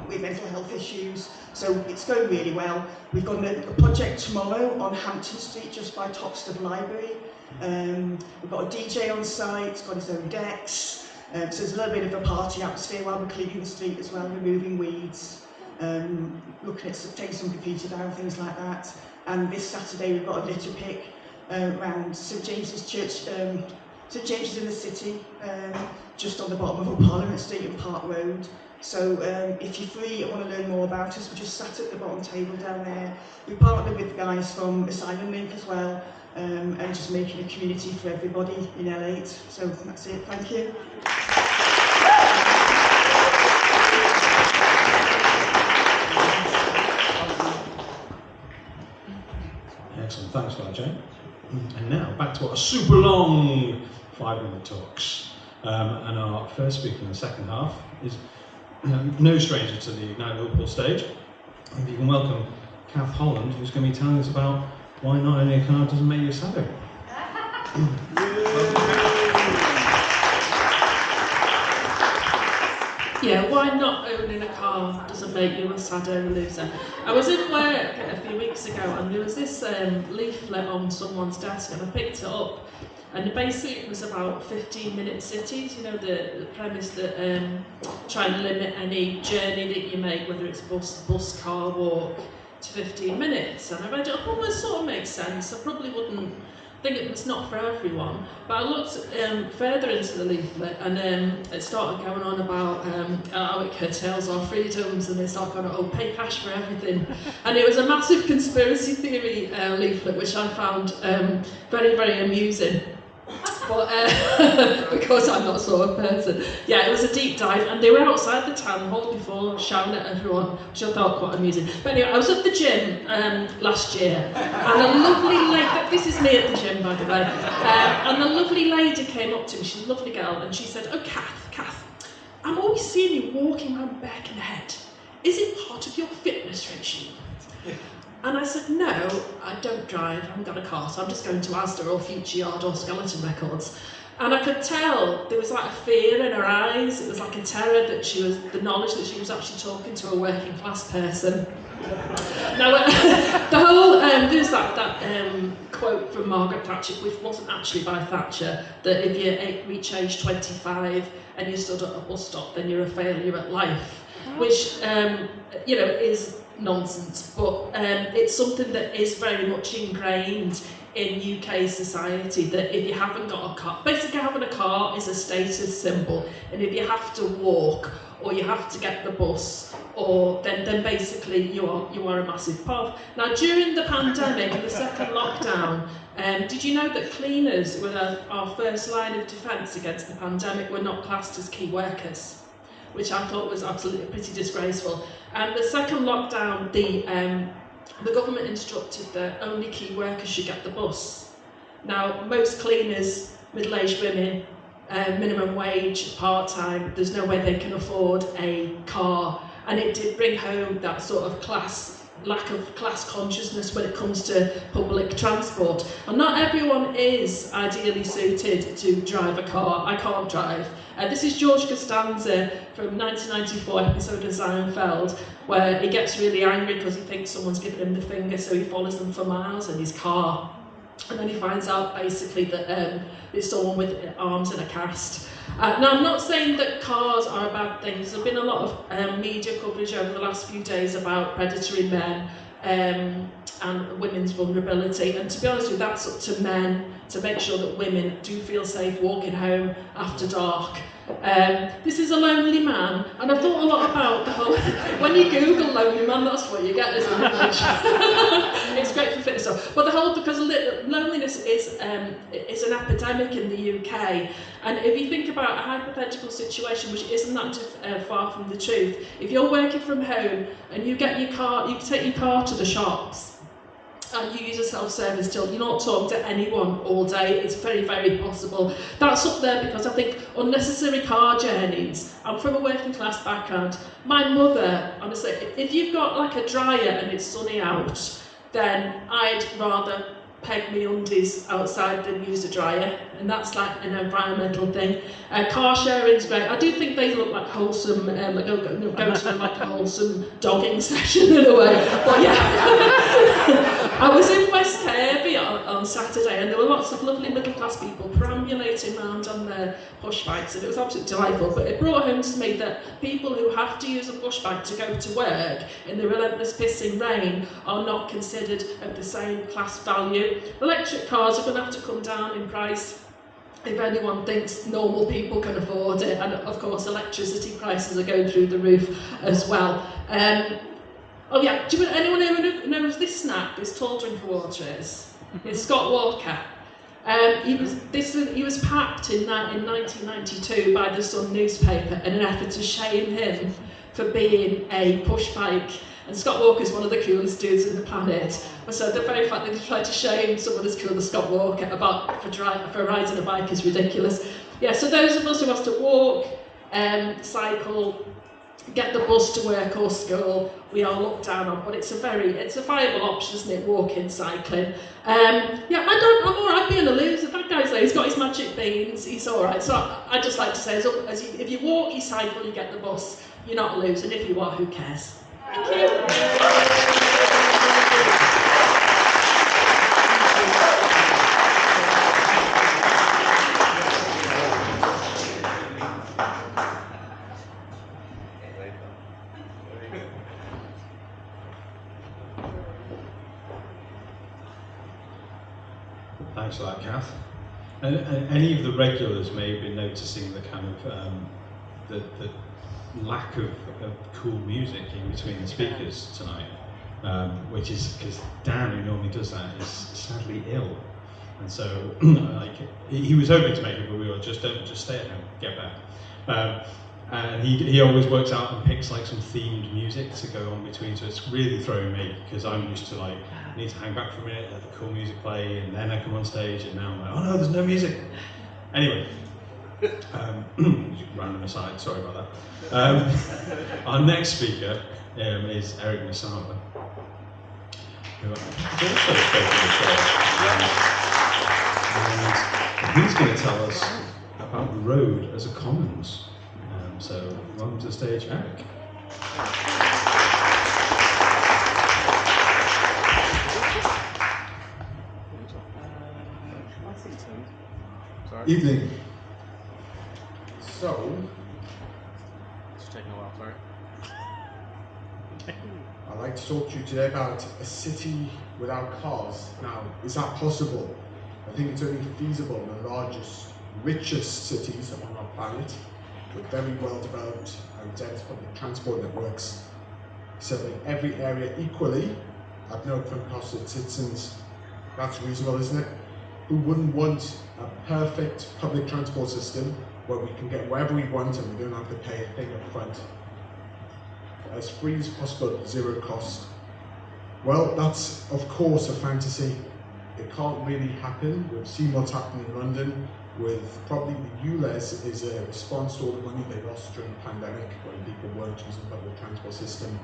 with mental health issues. So it's going really well. We've got a project tomorrow on Hampton Street, just by Toxteth Library. We've got a DJ on site, he's got his own decks. So there's a little bit of a party atmosphere while we're cleaning the street as well, removing weeds. Looking at taking some graffiti down, things like that. And this Saturday we've got a litter pick around St James's Church, St James's in the city, just on the bottom of Parliament Street and Park Road. So if you're free and want to learn more about us, we're just sat at the bottom table down there. We partner with guys from Asylum Link as well, and just making a community for everybody in L8. So that's it, thank you. Excellent, thanks for that, Jane. And now back to our super long 5-minute talks. And our first speaker in the second half is no stranger to the Ignite Liverpool stage. And you can welcome Kath Holland, who's going to be telling us about why not owning a car doesn't make you a saddo. Yeah, why not owning a car doesn't make you a saddo loser. I was in work a few weeks ago and there was this leaflet on someone's desk and I picked it up, and basically it was about 15-minute cities, you know, the premise that try and limit any journey that you make, whether it's bus, car, walk, to 15 minutes. And I read it up, well, it sort of makes sense. I probably wouldn't think it was not for everyone, but I looked further into the leaflet and it started going on about how it curtails our freedoms, and they started going, oh, pay cash for everything. And it was a massive conspiracy theory leaflet, which I found very, very amusing. But because I'm that sort of person. Yeah, it was a deep dive, and they were outside the town hall before shouting at everyone, which I thought quite amusing. But anyway, I was at the gym last year, and a lovely lady, this is me at the gym by the way, and a lovely lady came up to me, she's a lovely girl, and she said, oh Kath, I'm always seeing you walking around Birkenhead. Is it part of your fitness regime? And I said, no, I don't drive, I haven't got a car, so I'm just going to Asda or Future Yard or Skeleton Records. And I could tell there was like a fear in her eyes, it was like a terror that she was, the knowledge that she was actually talking to a working class person. Now, the whole, there's that quote from Margaret Thatcher, which wasn't actually by Thatcher, that if you reach age 25 and you stood at a bus stop, then you're a failure at life, which, you know, is nonsense, but it's something that is very much ingrained in UK society, that if you haven't got a car, basically having a car is a status symbol, and if you have to walk or you have to get the bus, or then basically you are a massive pov. Now during the pandemic and the second lockdown, did you know that cleaners were our first line of defence against the pandemic were not classed as key workers? Which I thought was absolutely pretty disgraceful. And the second lockdown, the government instructed that only key workers should get the bus. Now, most cleaners, middle-aged women, minimum wage, part-time, there's no way they can afford a car. And it did bring home that sort of lack of class consciousness when it comes to public transport. And not everyone is ideally suited to drive a car. I can't drive. This is George Costanza from 1994 episode of Seinfeld, where he gets really angry because he thinks someone's given him the finger, so he follows them for miles in his car. And then he finds out basically that it's someone with arms in a cast. Now, I'm not saying that cars are a bad thing. There's been a lot of media coverage over the last few days about predatory men and women's vulnerability. And to be honest with you, that's up to men to make sure that women do feel safe walking home after dark. This is a lonely man, and I've thought a lot about the whole, when you Google lonely man, that's what you get, isn't it? It's great for fitness stuff. But the whole, because loneliness is an epidemic in the UK, and if you think about a hypothetical situation, which isn't that far from the truth, if you're working from home and you get your car, you take your car to the shops, and you use a self-service till you're not talking to anyone all day, it's very, very possible. That's up there because I think unnecessary car journeys, I'm from a working class background. My mother, honestly, if you've got like a dryer and it's sunny out, then I'd rather peg me undies outside than use a dryer, and that's like an environmental thing. Car sharing's great. I do think they look like wholesome, like go to like a wholesome dogging session in a way. But yeah, I was in West Kirby on Saturday, and there were lots of lovely middle class people perambulating around on their push bikes, and it was absolutely delightful. But it brought home to me that people who have to use a push bike to go to work in the relentless pissing rain are not considered of the same class value. Electric cars are going to have to come down in price if anyone thinks normal people can afford it, and of course electricity prices are going through the roof as well. Oh yeah, do anyone who knows this snack, this tall drink of water is? It's Scott Walker. He was packed in 1992 by the Sun newspaper in an effort to shame him for being a push bike And Scott Walker's one of the coolest dudes in the planet. So the very fact that they tried to shame someone as cool as Scott Walker for riding a bike is ridiculous. Yeah, so those of us who have to walk, cycle, get the bus to work or school, we are looked down on, but it's a viable option, isn't it, walking, cycling. I'm alright being a loser. That guy's there, he's got his magic beans, he's alright. So I just like to say, if you walk, you cycle, you get the bus, you're not a loser, and if you are, who cares? Thank you. Thanks for that, Kath. And any of the regulars may have been noticing the kind of the lack of cool music in between the speakers tonight, which is because Dan, who normally does that, is sadly ill, and so he was hoping to make it, but we were just stay at home, get better. And he always works out and picks like some themed music to go on between, so it's really throwing me because I'm used to like need to hang back for a minute, let the cool music play, and then I come on stage, and now I'm like, oh no, there's no music. Anyway, random aside, sorry about that. Our next speaker is Eric Misawa, who has also spoken before, and he's going to tell us about the road as a commons. So, welcome to the stage, Eric. Evening. So, It's taking a while, sorry. I'd like to talk to you today about a city without cars. Now, is that possible? I think it's only feasible in the largest, richest cities on our planet, with very well developed and dense public transport networks, serving every area equally at no upfront cost to its citizens. That's reasonable, isn't it? Who wouldn't want a perfect public transport system where we can get wherever we want and we don't have to pay a thing up front? As free as possible at zero cost. Well, that's of course a fantasy. It can't really happen. We've seen what's happened in London with probably the ULEZ is a response to all the money they lost during the pandemic when people weren't using the public transport system.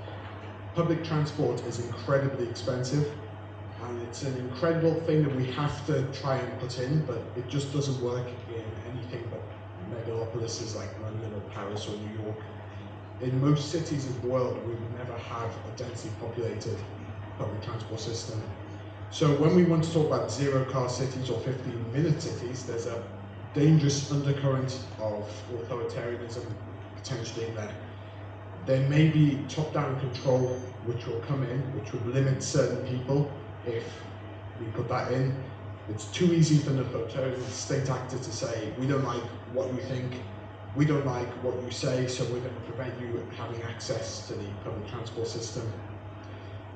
Public transport is incredibly expensive, and it's an incredible thing that we have to try and put in, but it just doesn't work in anything but megalopolises like London or Paris or New York. In most cities of the world, we would never have a densely populated public transport system. So when we want to talk about zero-car cities or 15-minute cities, there's a dangerous undercurrent of authoritarianism potentially in there. There may be top-down control which will come in, which would limit certain people if we put that in. It's too easy for an authoritarian state actor to say, we don't like what you think, we don't like what you say, so we're going to prevent you having access to the public transport system.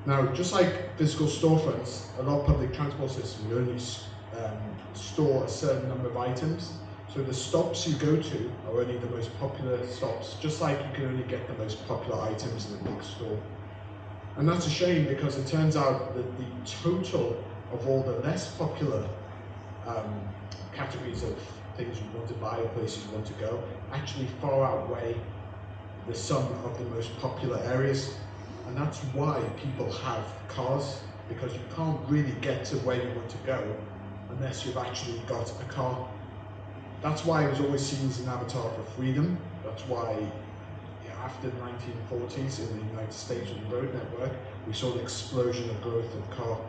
Now, just like physical storefronts, a lot of public transport systems only store a certain number of items. So the stops you go to are only the most popular stops, just like you can only get the most popular items in a big store. And that's a shame because it turns out that the total of all the less popular categories of things you want to buy or places you want to go actually far outweigh the sum of the most popular areas. And that's why people have cars, because you can't really get to where you want to go unless you've actually got a car. That's why it was always seen as an avatar for freedom. That's why after the 1940s in the United States with the road network, we saw the explosion of growth of the car.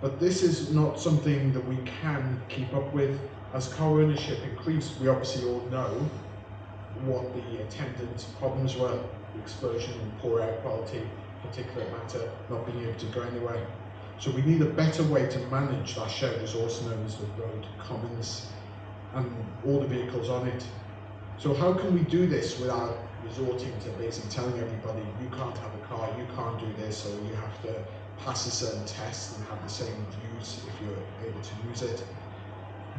But this is not something that we can keep up with. As car ownership increased, we obviously all know what the attendant problems were. The explosion in poor air quality, particulate matter, not being able to go anywhere. So we need a better way to manage that shared resource known as the road commons and all the vehicles on it. So how can we do this without resorting to basically telling everybody you can't have a car, you can't do this, or you have to pass a certain test and have the same views if you're able to use it?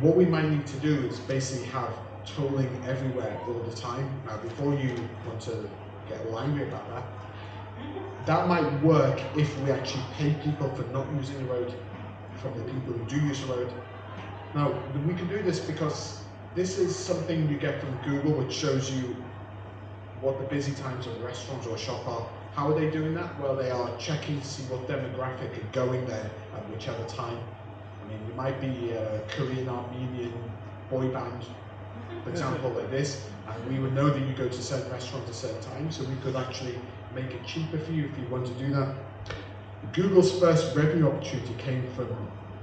What we might need to do is basically have tolling everywhere all the time. Now, before you want to get all angry about that, that might work if we actually pay people for not using the road from the people who do use the road. Now, we can do this because this is something you get from Google, which shows you what the busy times of restaurants or shop are. How are they doing that? Well, they are checking to see what demographic are going there at whichever time. I mean, it might be a Korean, Armenian boy band, for example, like this, and we would know that you go to certain restaurants at certain times, so we could actually make it cheaper for you if you want to do that. Google's first revenue opportunity came from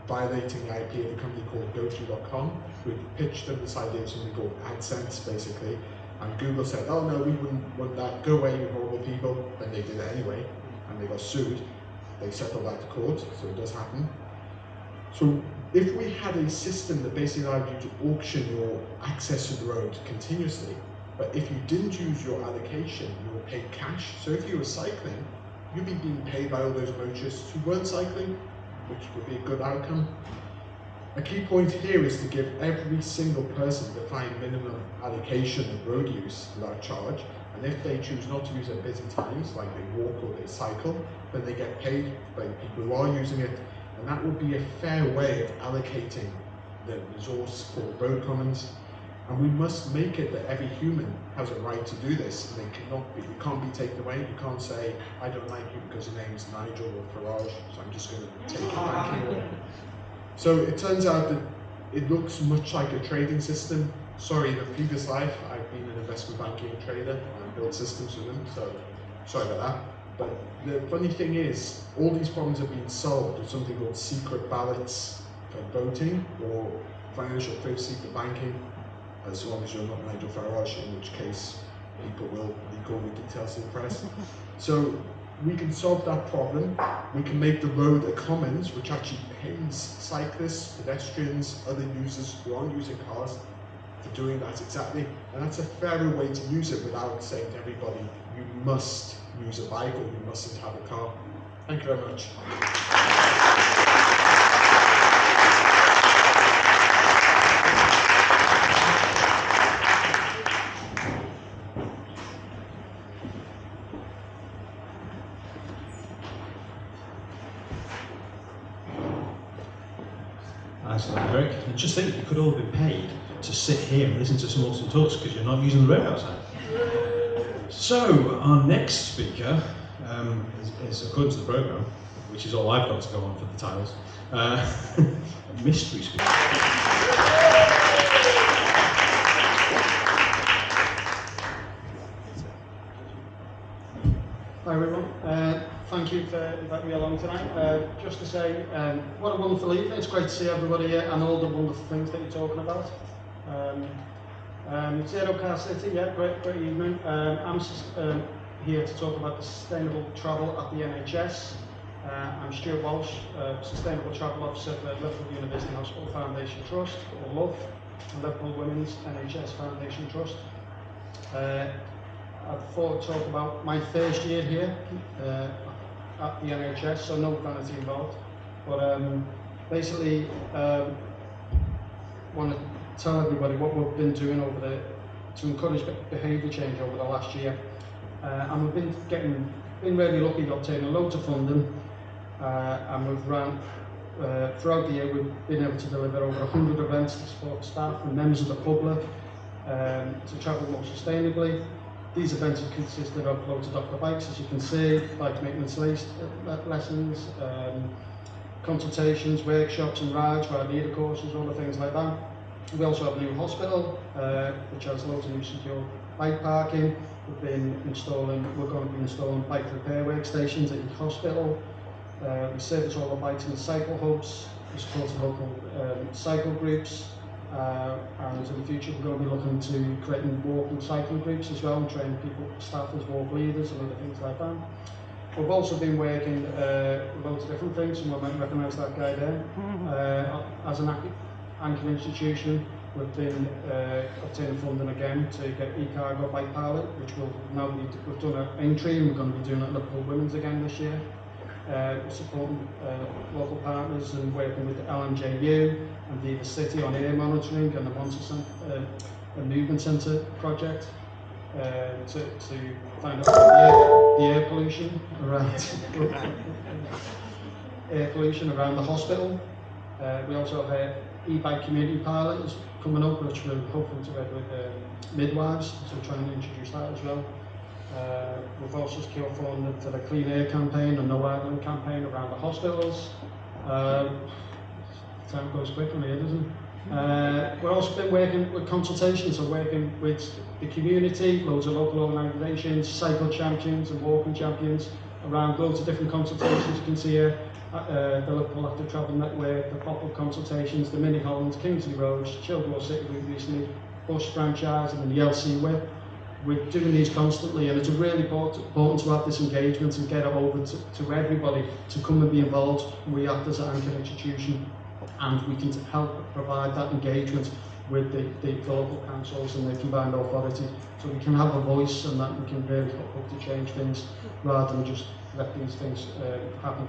violating the IP of a company called GoTo.com. We pitched them this idea of something called AdSense, basically, and Google said, oh no, we wouldn't want that, go away, you horrible people. Then they did it anyway, and they got sued. They settled out to court, so it does happen. So if we had a system that basically allowed you to auction your access to the road continuously, but if you didn't use your allocation, you were paid cash. So if you were cycling, you'd be being paid by all those motorists who weren't cycling, which would be a good outcome. A key point here is to give every single person a defined minimum allocation of road use without charge, and if they choose not to use at busy times, like they walk or they cycle, then they get paid by the people who are using it, and that would be a fair way of allocating the resource called road commons. And we must make it that every human has a right to do this, and it can't be taken away. You can't say, I don't like you because your name's Nigel or Farage, so I'm just going to take your banking away. So it turns out that it looks much like a trading system. Sorry, in a previous life, I've been an investment banking trader and built systems for them, so sorry about that. But the funny thing is, all these problems have been solved with something called secret ballots for voting or financial privacy for banking, as long as you're not Nigel Farage, in which case people will leak all the details to the press. So we can solve that problem. We can make the road a commons, which actually pays cyclists, pedestrians, other users who aren't using cars for doing that exactly. And that's a fairer way to use it without saying to everybody, you must use a bike or you mustn't have a car. Thank you very much. Eric, and just think you could all have been paid to sit here and listen to some awesome talks because you're not using the road outside. So our next speaker is according to the programme, which is all I've got to go on for the titles, a mystery speaker. Hi everyone, thank you for inviting me along tonight. Just to say, what a wonderful evening. It's great to see everybody here and all the wonderful things that you're talking about. Zero Car City, yeah, great evening. I'm here to talk about the sustainable travel at the NHS. I'm Stuart Walsh, Sustainable Travel Officer for Liverpool University Hospital Foundation Trust, or LOVE, and Liverpool Women's NHS Foundation Trust. I thought I'd talk about my first year here at the NHS, so no vanity involved. But basically, want to tell everybody what we've been doing to encourage behaviour change over the last year. And we've been really lucky to obtain loads of funding, and we've ran throughout the year. We've been able to deliver over 100 events to support staff and members of the public to travel more sustainably. These events have consisted of loads of Dr. bikes, as you can see, bike maintenance lessons, consultations, workshops and rides, ride leader courses, all the things like that. We also have a new hospital, which has loads of new secure bike parking. We're going to be installing bike repair workstations at each hospital. We service all the bikes in the cycle hubs. We support the local cycle groups. And in the future we're going to be looking to creating walking cycling groups as well and train people, staff as walk leaders and other things like that. We've also been working loads of different things. Someone might recognise that guy there. As an anchor institution, we've been obtaining funding again to get e-cargo bike pilot, which we've done at Aintree and we're going to be doing it at Liverpool Women's again this year. Supporting local partners and working with the LMJU and Viva City on air monitoring and the Monster Movement Centre project. to find out about the air pollution around the hospital. We also have e-bike community pilot is coming up, which we're hoping to work with midwives, so trying to introduce that as well. We've also secured funding for the Clean Air campaign and No Idling campaign around the hospitals. Time goes quickly here, doesn't it? We've also been working with consultations, so working with the community, loads of local organisations, cycle champions and walking champions around loads of different consultations. You can see here the Liverpool Active Travel Network, the pop-up consultations, the Mini Hollands, Kingsley Roads, Chilwell City Group recently, Bush franchise, and then the LC Whip. We're doing these constantly, and it's really important to have this engagement and get it over to everybody to come and be involved. We act as an anchor institution, and we can help provide that engagement with the local councils and the combined authority, so we can have a voice and that we can really hope to change things rather than just let these things happen.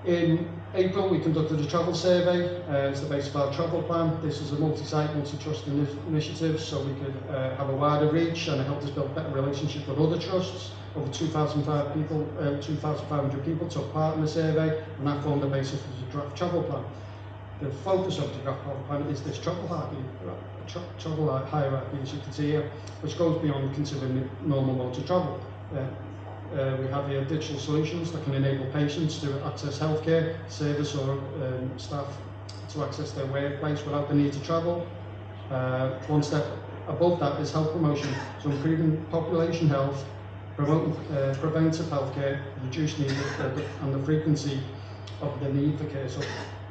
In April, we conducted a travel survey. It's the basis of our travel plan. This is a multi-site, multi-trust initiative, so we could have a wider reach, and it helped us build better relationships with other trusts. Over 2,500 people took part in the survey, and that formed the basis of the draft travel plan. The focus of the draft travel plan is this travel hierarchy, as you can see here, which goes beyond considering normal modes of travel. We have here digital solutions that can enable patients to access healthcare, service or staff to access their workplace without the need to travel. One step above that is health promotion, so improving population health, promoting preventive healthcare, reduce need and the frequency of the need for care, so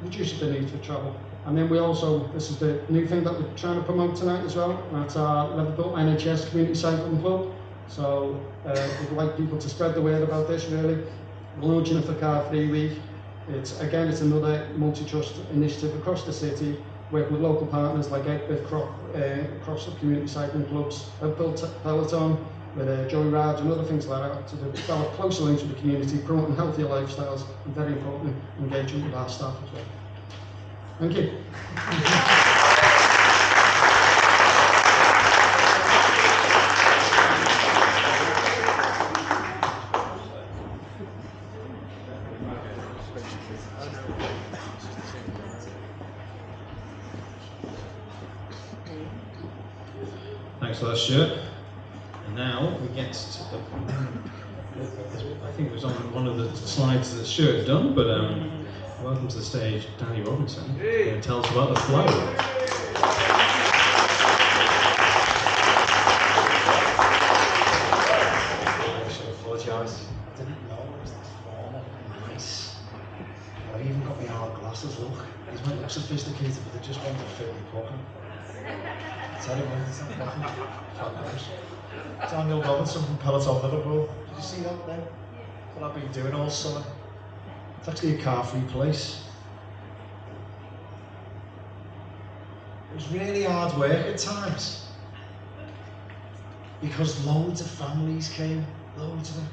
reduces the need for travel. And then we also, this is the new thing that we're trying to promote tonight as well, that's our Liverpool NHS Community Cycling Club. So we'd like people to spread the word about this really. We're launching it for Car Free Week. It's another multi-trust initiative across the city, working with local partners like Egbert across the community cycling clubs, Peloton, with Joyride and other things like that, to develop closer links with the community, promoting healthier lifestyles, and very important, engagement with our staff as well. Thank you. Thanks for that, Stuart. And now we get to the, I think it was on one of the slides that Stuart had done, but welcome to the stage, Danny Robinson, who tell us about the flow. I should apologise. I didn't know it was this formal and nice. I even got my hard glasses, look. These might look sophisticated, but they just want to fit me pocket. Terrible, isn't it? Daniel Robinson from Peloton Liverpool. Did you see that then? What I've been doing all summer. It's actually a car-free place. It was really hard work at times, because loads of families came, loads of them,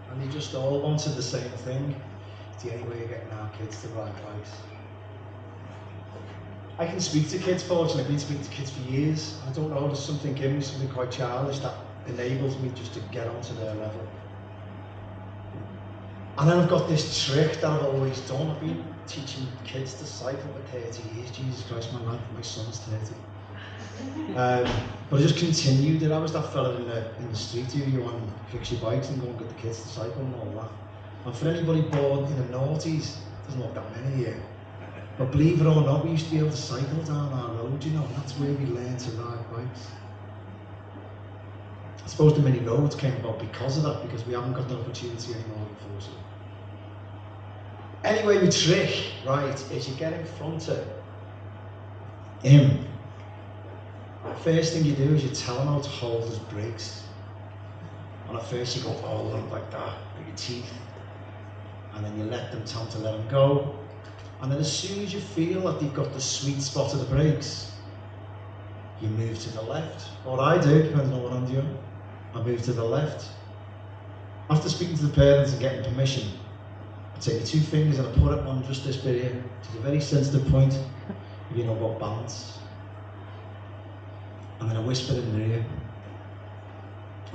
and they just all wanted the same thing. It's the only way of getting our kids to ride bikes. I can speak to kids, fortunately. I've been speaking to kids for years. I don't know, there's something in me, something quite childish that enables me just to get onto their level. And then I've got this trick that I've always done. I've been teaching kids to cycle for 30 years. Jesus Christ, my son's 30. But I just continued it. I was that fella in the street who you want to fix your bikes and go and get the kids to cycle and all that. And for anybody born in the noughties, there's not that many here. But believe it or not, we used to be able to cycle down our road, you know, and that's where we learned to ride bikes. I suppose the mini roads came about because of that, because we haven't got the opportunity anymore, unfortunately. Anyway, my trick, right, is you get in front of him. The first thing you do is you tell him how to hold his brakes. And at first you go, hold them like that, with your teeth. And then you let them tell him to let them go. And then as soon as you feel that they've got the sweet spot of the brakes, you move to the left. Or I do, depending on what I'm doing. I move to the left. After speaking to the parents and getting permission, I take my two fingers and I put it on just this bit here, which is a very sensitive point, if you know about balance. And then I whisper in the ear,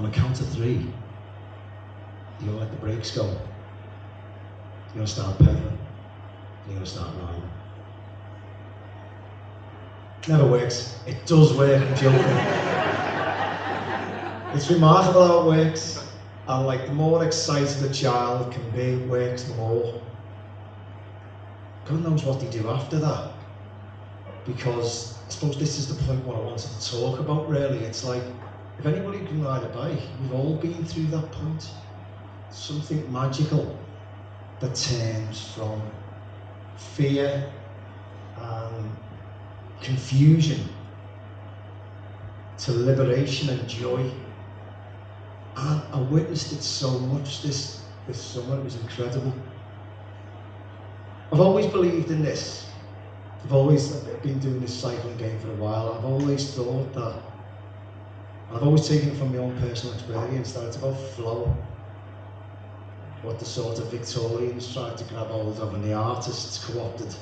On a count of 3, you're going to let the brakes go. You're going to start pedaling. You're going to start riding. Never works. It does work, I'm joking. It's remarkable how it works. And like the more excited a child can be, it works the more. God knows what they do after that. Because I suppose this is the point what I wanted to talk about really. It's like, if anybody can ride a bike, we've all been through that point. Something magical that turns from fear and confusion to liberation and joy. And I witnessed it so much this summer, it was incredible. I've always believed in this. I've been doing this cycling game for a while. I've always thought that, I've always taken it from my own personal experience, that it's about flow. What the sort of Victorians tried to grab hold of and the artists co-opted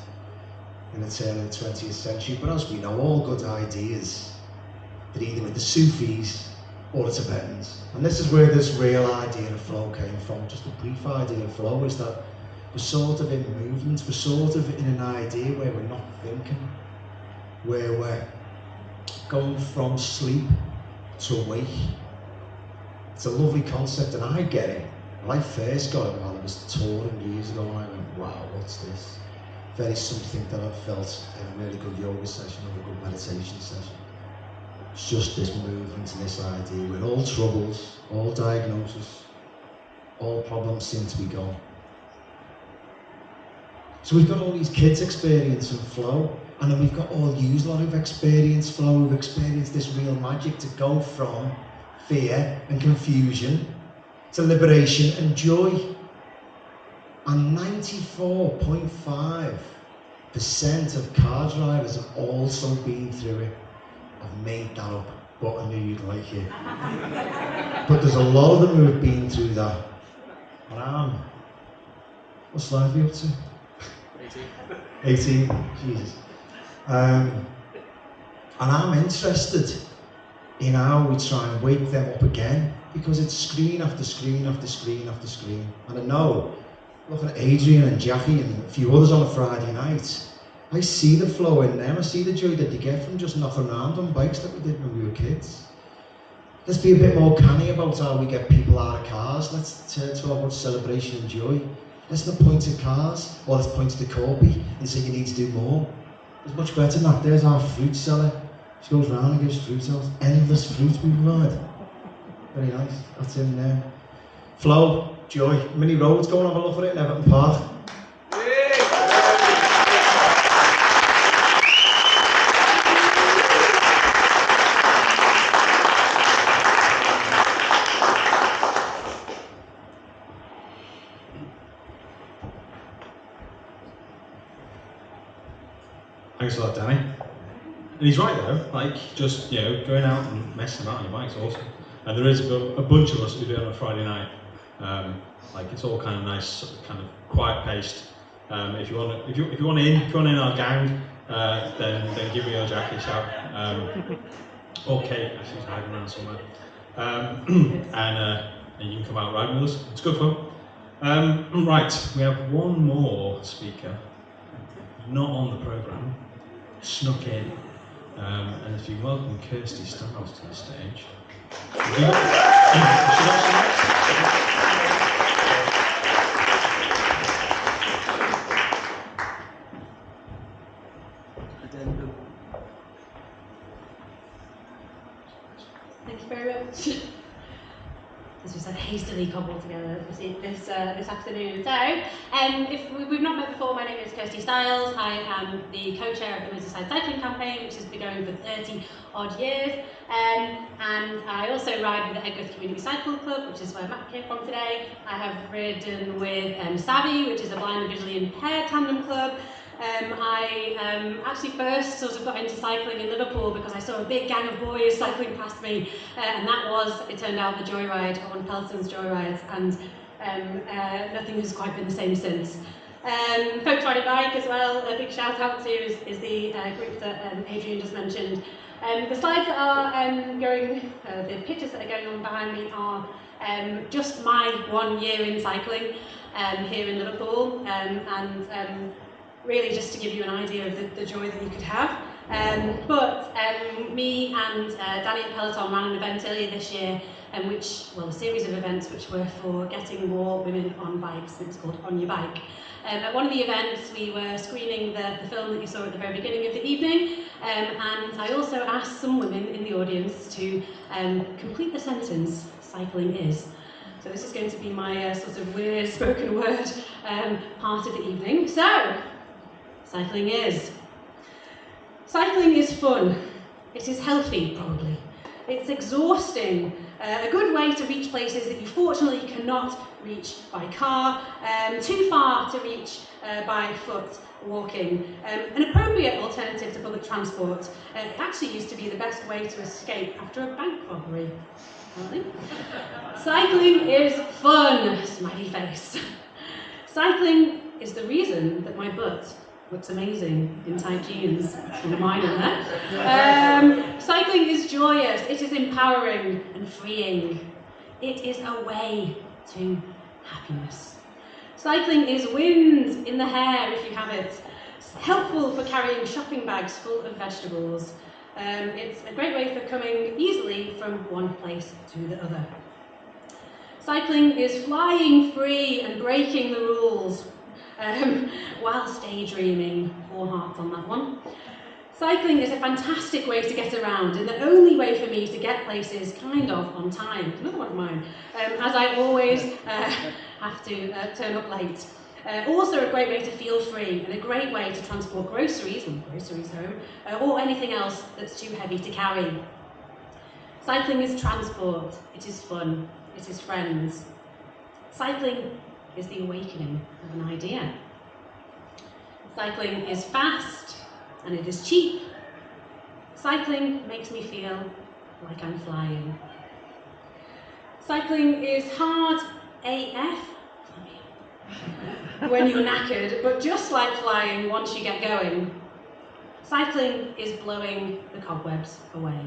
in the turn of the 20th century. But as we know, all good ideas, they're either with the Sufis or the Tibetans. And this is where this real idea of flow came from. Just a brief idea of flow is that we're sort of in movement, we're sort of in an idea where we're not thinking, where we're going from sleep to awake. It's a lovely concept and I get it. When I first got it while I was touring years ago and I went, wow, what's this? Very something that I've felt in a really good yoga session or a good meditation session. It's just this movement and this idea where all troubles, all diagnoses, all problems seem to be gone. So we've got all these kids experiencing flow, and then we've got all yous lot who've experienced flow, who've experienced this real magic to go from fear and confusion to liberation and joy. And 94.5% of car drivers have also been through it. I've made that up, but I knew you'd like it. But there's a lot of them who have been through that. And what slide are you up to? 18, Jesus. And I'm interested in how we try and wake them up again, because it's screen after screen after screen after screen. And I know, looking at Adrian and Jackie and a few others on a Friday night, I see the flow in them, I see the joy that they get from just knocking around on bikes that we did when we were kids. Let's be a bit more canny about how we get people out of cars. Let's talk about celebration and joy. Let's not point to cars, or let's point to the corpy and say you need to do more. It's much better than that. There's our fruit seller. She goes round and gives fruit out. Endless fruit we provide. Very nice. That's in there. Flow, joy. Mini roads, go and have a look at it in Everton Park. Thanks a lot, Danny. And he's right though, like just going out and messing about on your bike's awesome. And there is a bunch of us who do it on a Friday night. Like it's all kind of nice, kind of quiet paced. If you want in our gang, then give me your Jackie a shout. Or Kate, she's hiding around somewhere. And you can come out riding with us. It's good fun. Right, we have one more speaker, not on the programme, snuck in. And if you welcome Kirsty Stiles to the stage. Thank you very much. This was hastily cobbled together this afternoon. So, if we've not met before, my name is Kirsty Stiles. I am the co-chair of the Merseyside Cycling Campaign, which has been going for 30 odd years. And I also ride with the Egworth Community Cycle Club, which is where Matt came from today. I have ridden with Savvy, which is a blind and visually impaired tandem club. I actually first sort of got into cycling in Liverpool because I saw a big gang of boys cycling past me, and that was, it turned out, the Joyride, on Pelton's Joyrides, and nothing has quite been the same since. Folks Riding Bike as well, a big shout out to is the group that Adrian just mentioned. The slides that are the pictures that are going on behind me are just my 1 year in cycling here in Liverpool, and really just to give you an idea of the joy that you could have. But me and Danny at Peloton ran an event earlier this year, a series of events which were for getting more women on bikes. It was called On Your Bike. At one of the events, we were screening the film that you saw at the very beginning of the evening, and I also asked some women in the audience to complete the sentence, cycling is. So this is going to be my sort of weird spoken word part of the evening. So, cycling is. Cycling is fun. It is healthy, probably. It's exhausting. A good way to reach places that you fortunately cannot reach by car, too far to reach by foot walking. An appropriate alternative to public transport. It actually used to be the best way to escape after a bank robbery. Cycling is fun, smiley face. Cycling is the reason that my butt looks amazing in tight jeans. From mine in there. Cycling is joyous, it is empowering and freeing. It is a way to happiness. Cycling is wind in the hair if you have it. It's helpful for carrying shopping bags full of vegetables. It's a great way for coming easily from one place to the other. Cycling is flying free and breaking the rules whilst daydreaming. 4 hearts on that one. Cycling is a fantastic way to get around and the only way for me to get places kind of on time. Another one of mine, as I always have to turn up late. Also a great way to feel free and a great way to transport groceries home or anything else that's too heavy to carry. Cycling is transport, it is fun, it is friends. Cycling is the awakening of an idea. Cycling is fast and it is cheap. Cycling makes me feel like I'm flying. Cycling is hard AF when you're knackered, but just like flying once you get going. Cycling is blowing the cobwebs away.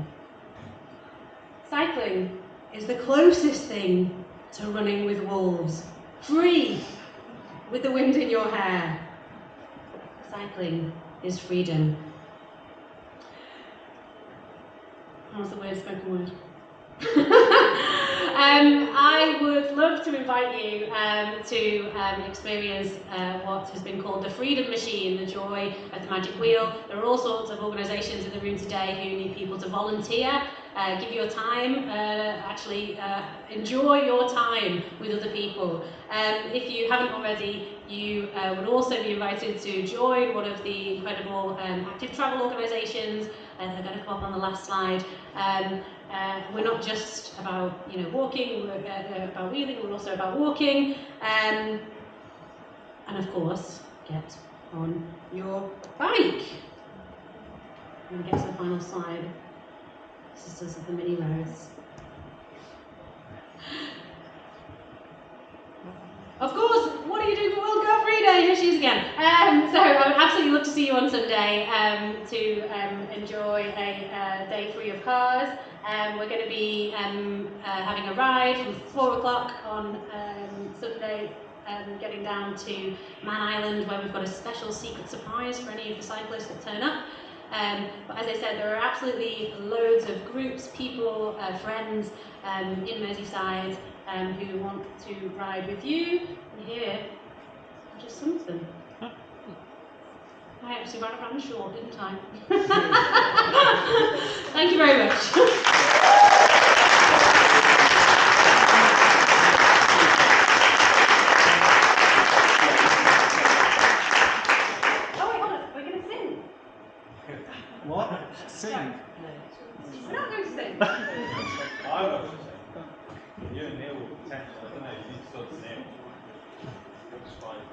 Cycling is the closest thing to running with wolves. Free, with the wind in your hair. Cycling is freedom. How's the weird spoken word? I would love to invite you to experience what has been called the Freedom Machine, the joy of the magic wheel. There are all sorts of organisations in the room today who need people to volunteer, give your time, actually enjoy your time with other people. If you haven't already, you would also be invited to join one of the incredible active travel organisations. They're going to come up on the last slide. We're not just about walking, we're about wheeling, we're also about walking. And of course, get on your bike. I'm going to get to the final slide. This is the mini roads. Of course, what are you doing for World Car Free Day? Here she is again. So I would absolutely love to see you on Sunday to enjoy a day free of cars. We're going to be having a ride from 4 o'clock on Sunday, getting down to Man Island, where we've got a special secret surprise for any of the cyclists that turn up. But as I said, there are absolutely loads of groups, people, friends in Merseyside who want to ride with you. And here, just something. I actually ran short, didn't I? Thank you very much. What? Sing? We're not going to sing. I was you and Neil will potential, I don't know, you need to talk to Neil. Looks fine.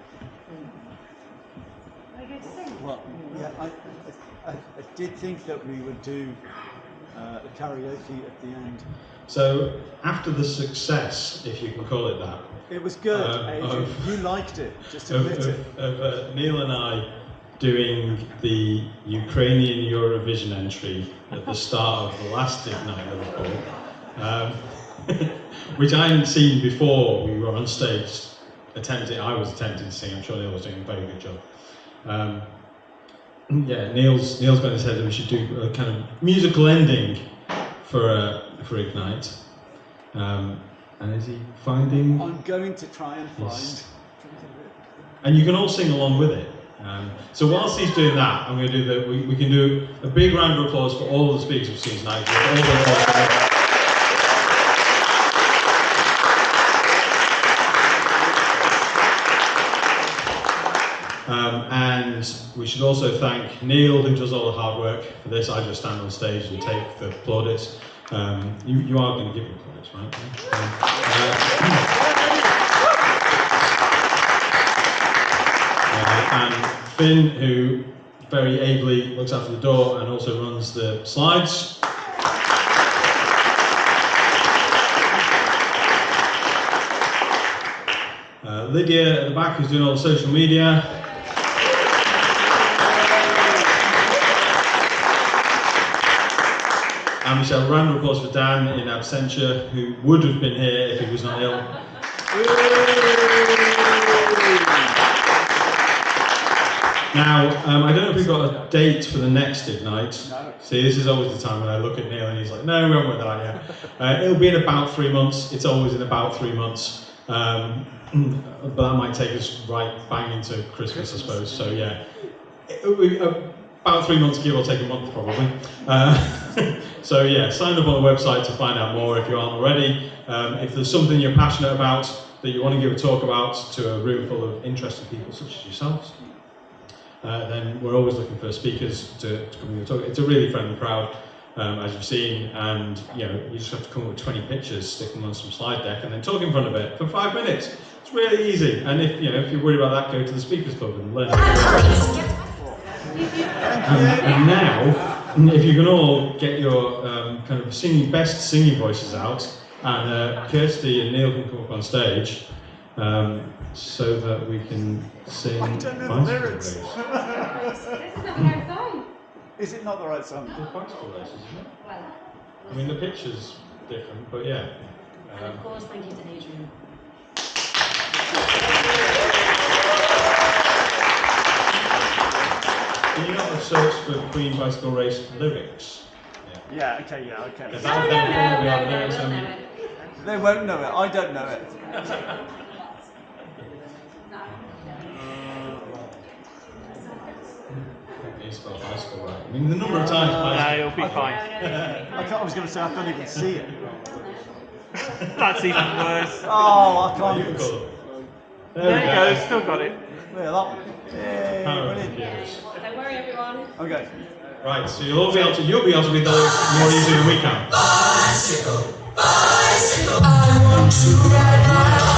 Are you going to sing? Well, yeah, I did think that we would do a karaoke at the end. So, after the success, if you can call it that. It was good, Adrian. You liked it, just admit it. Neil and I doing the Ukrainian Eurovision entry at the start of the last Ignite Liverpool, which I hadn't seen before we were on stage I was attempting to sing. I'm sure Neil was doing a very good job. Yeah, Neil's got in his head that we should do a kind of musical ending for Ignite. And is he finding? I'm going to try and find. Yes. And you can all sing along with it. So whilst he's doing that, I'm going to do we can do a big round of applause for all of the speakers we've seen tonight. And we should also thank Neil, who does all the hard work for this. I just stand on stage and take the plaudits. You are going to give me plaudits, right? And Finn, who very ably looks after the door and also runs the slides. Lydia at the back, who's doing all the social media. And we shall have a round of applause for Dan in absentia, who would have been here if he was not ill. Now, I don't know if we've got a date for the next Ignite. No. See, this is always the time when I look at Neil and he's like, no, we haven't got that yet. It'll be in about 3 months. It's always in about 3 months. But that might take us right bang into Christmas, I suppose. So yeah, about 3 months, give or take a month probably. So yeah, sign up on the website to find out more if you aren't already. If there's something you're passionate about that you want to give a talk about to a room full of interested people such as yourselves, then we're always looking for speakers to come and talk. It's a really friendly crowd, as you've seen, and you just have to come up with 20 pictures, stick them on some slide deck, and then talk in front of it for 5 minutes. It's really easy. And if you're worried about that, go to the Speakers Club and learn. And now, if you can all get your kind of best singing voices out, and Kirsty and Neil can come up on stage, so that we can sing. I don't know the lyrics. This is not the right song. Is it not the right song? The bicycle race, isn't it? Well, I mean, the picture's different, but yeah. And of course, thank you to Adrian. Can you not search for Queen Bicycle Race lyrics? Yeah, okay. They won't know it. I don't know it. You spelled bicycle right. I mean, the number of times bicycle. No, you'll be fine. I was going to say I can't even see it. That's even worse. Oh, I can't even see it. There you go, still got it. Yeah, that one. Yay, brilliant. Don't worry, everyone. Okay. Right, so you'll be able to read the lyrics more easily than we can. Bicycle, bicycle, I want to ride my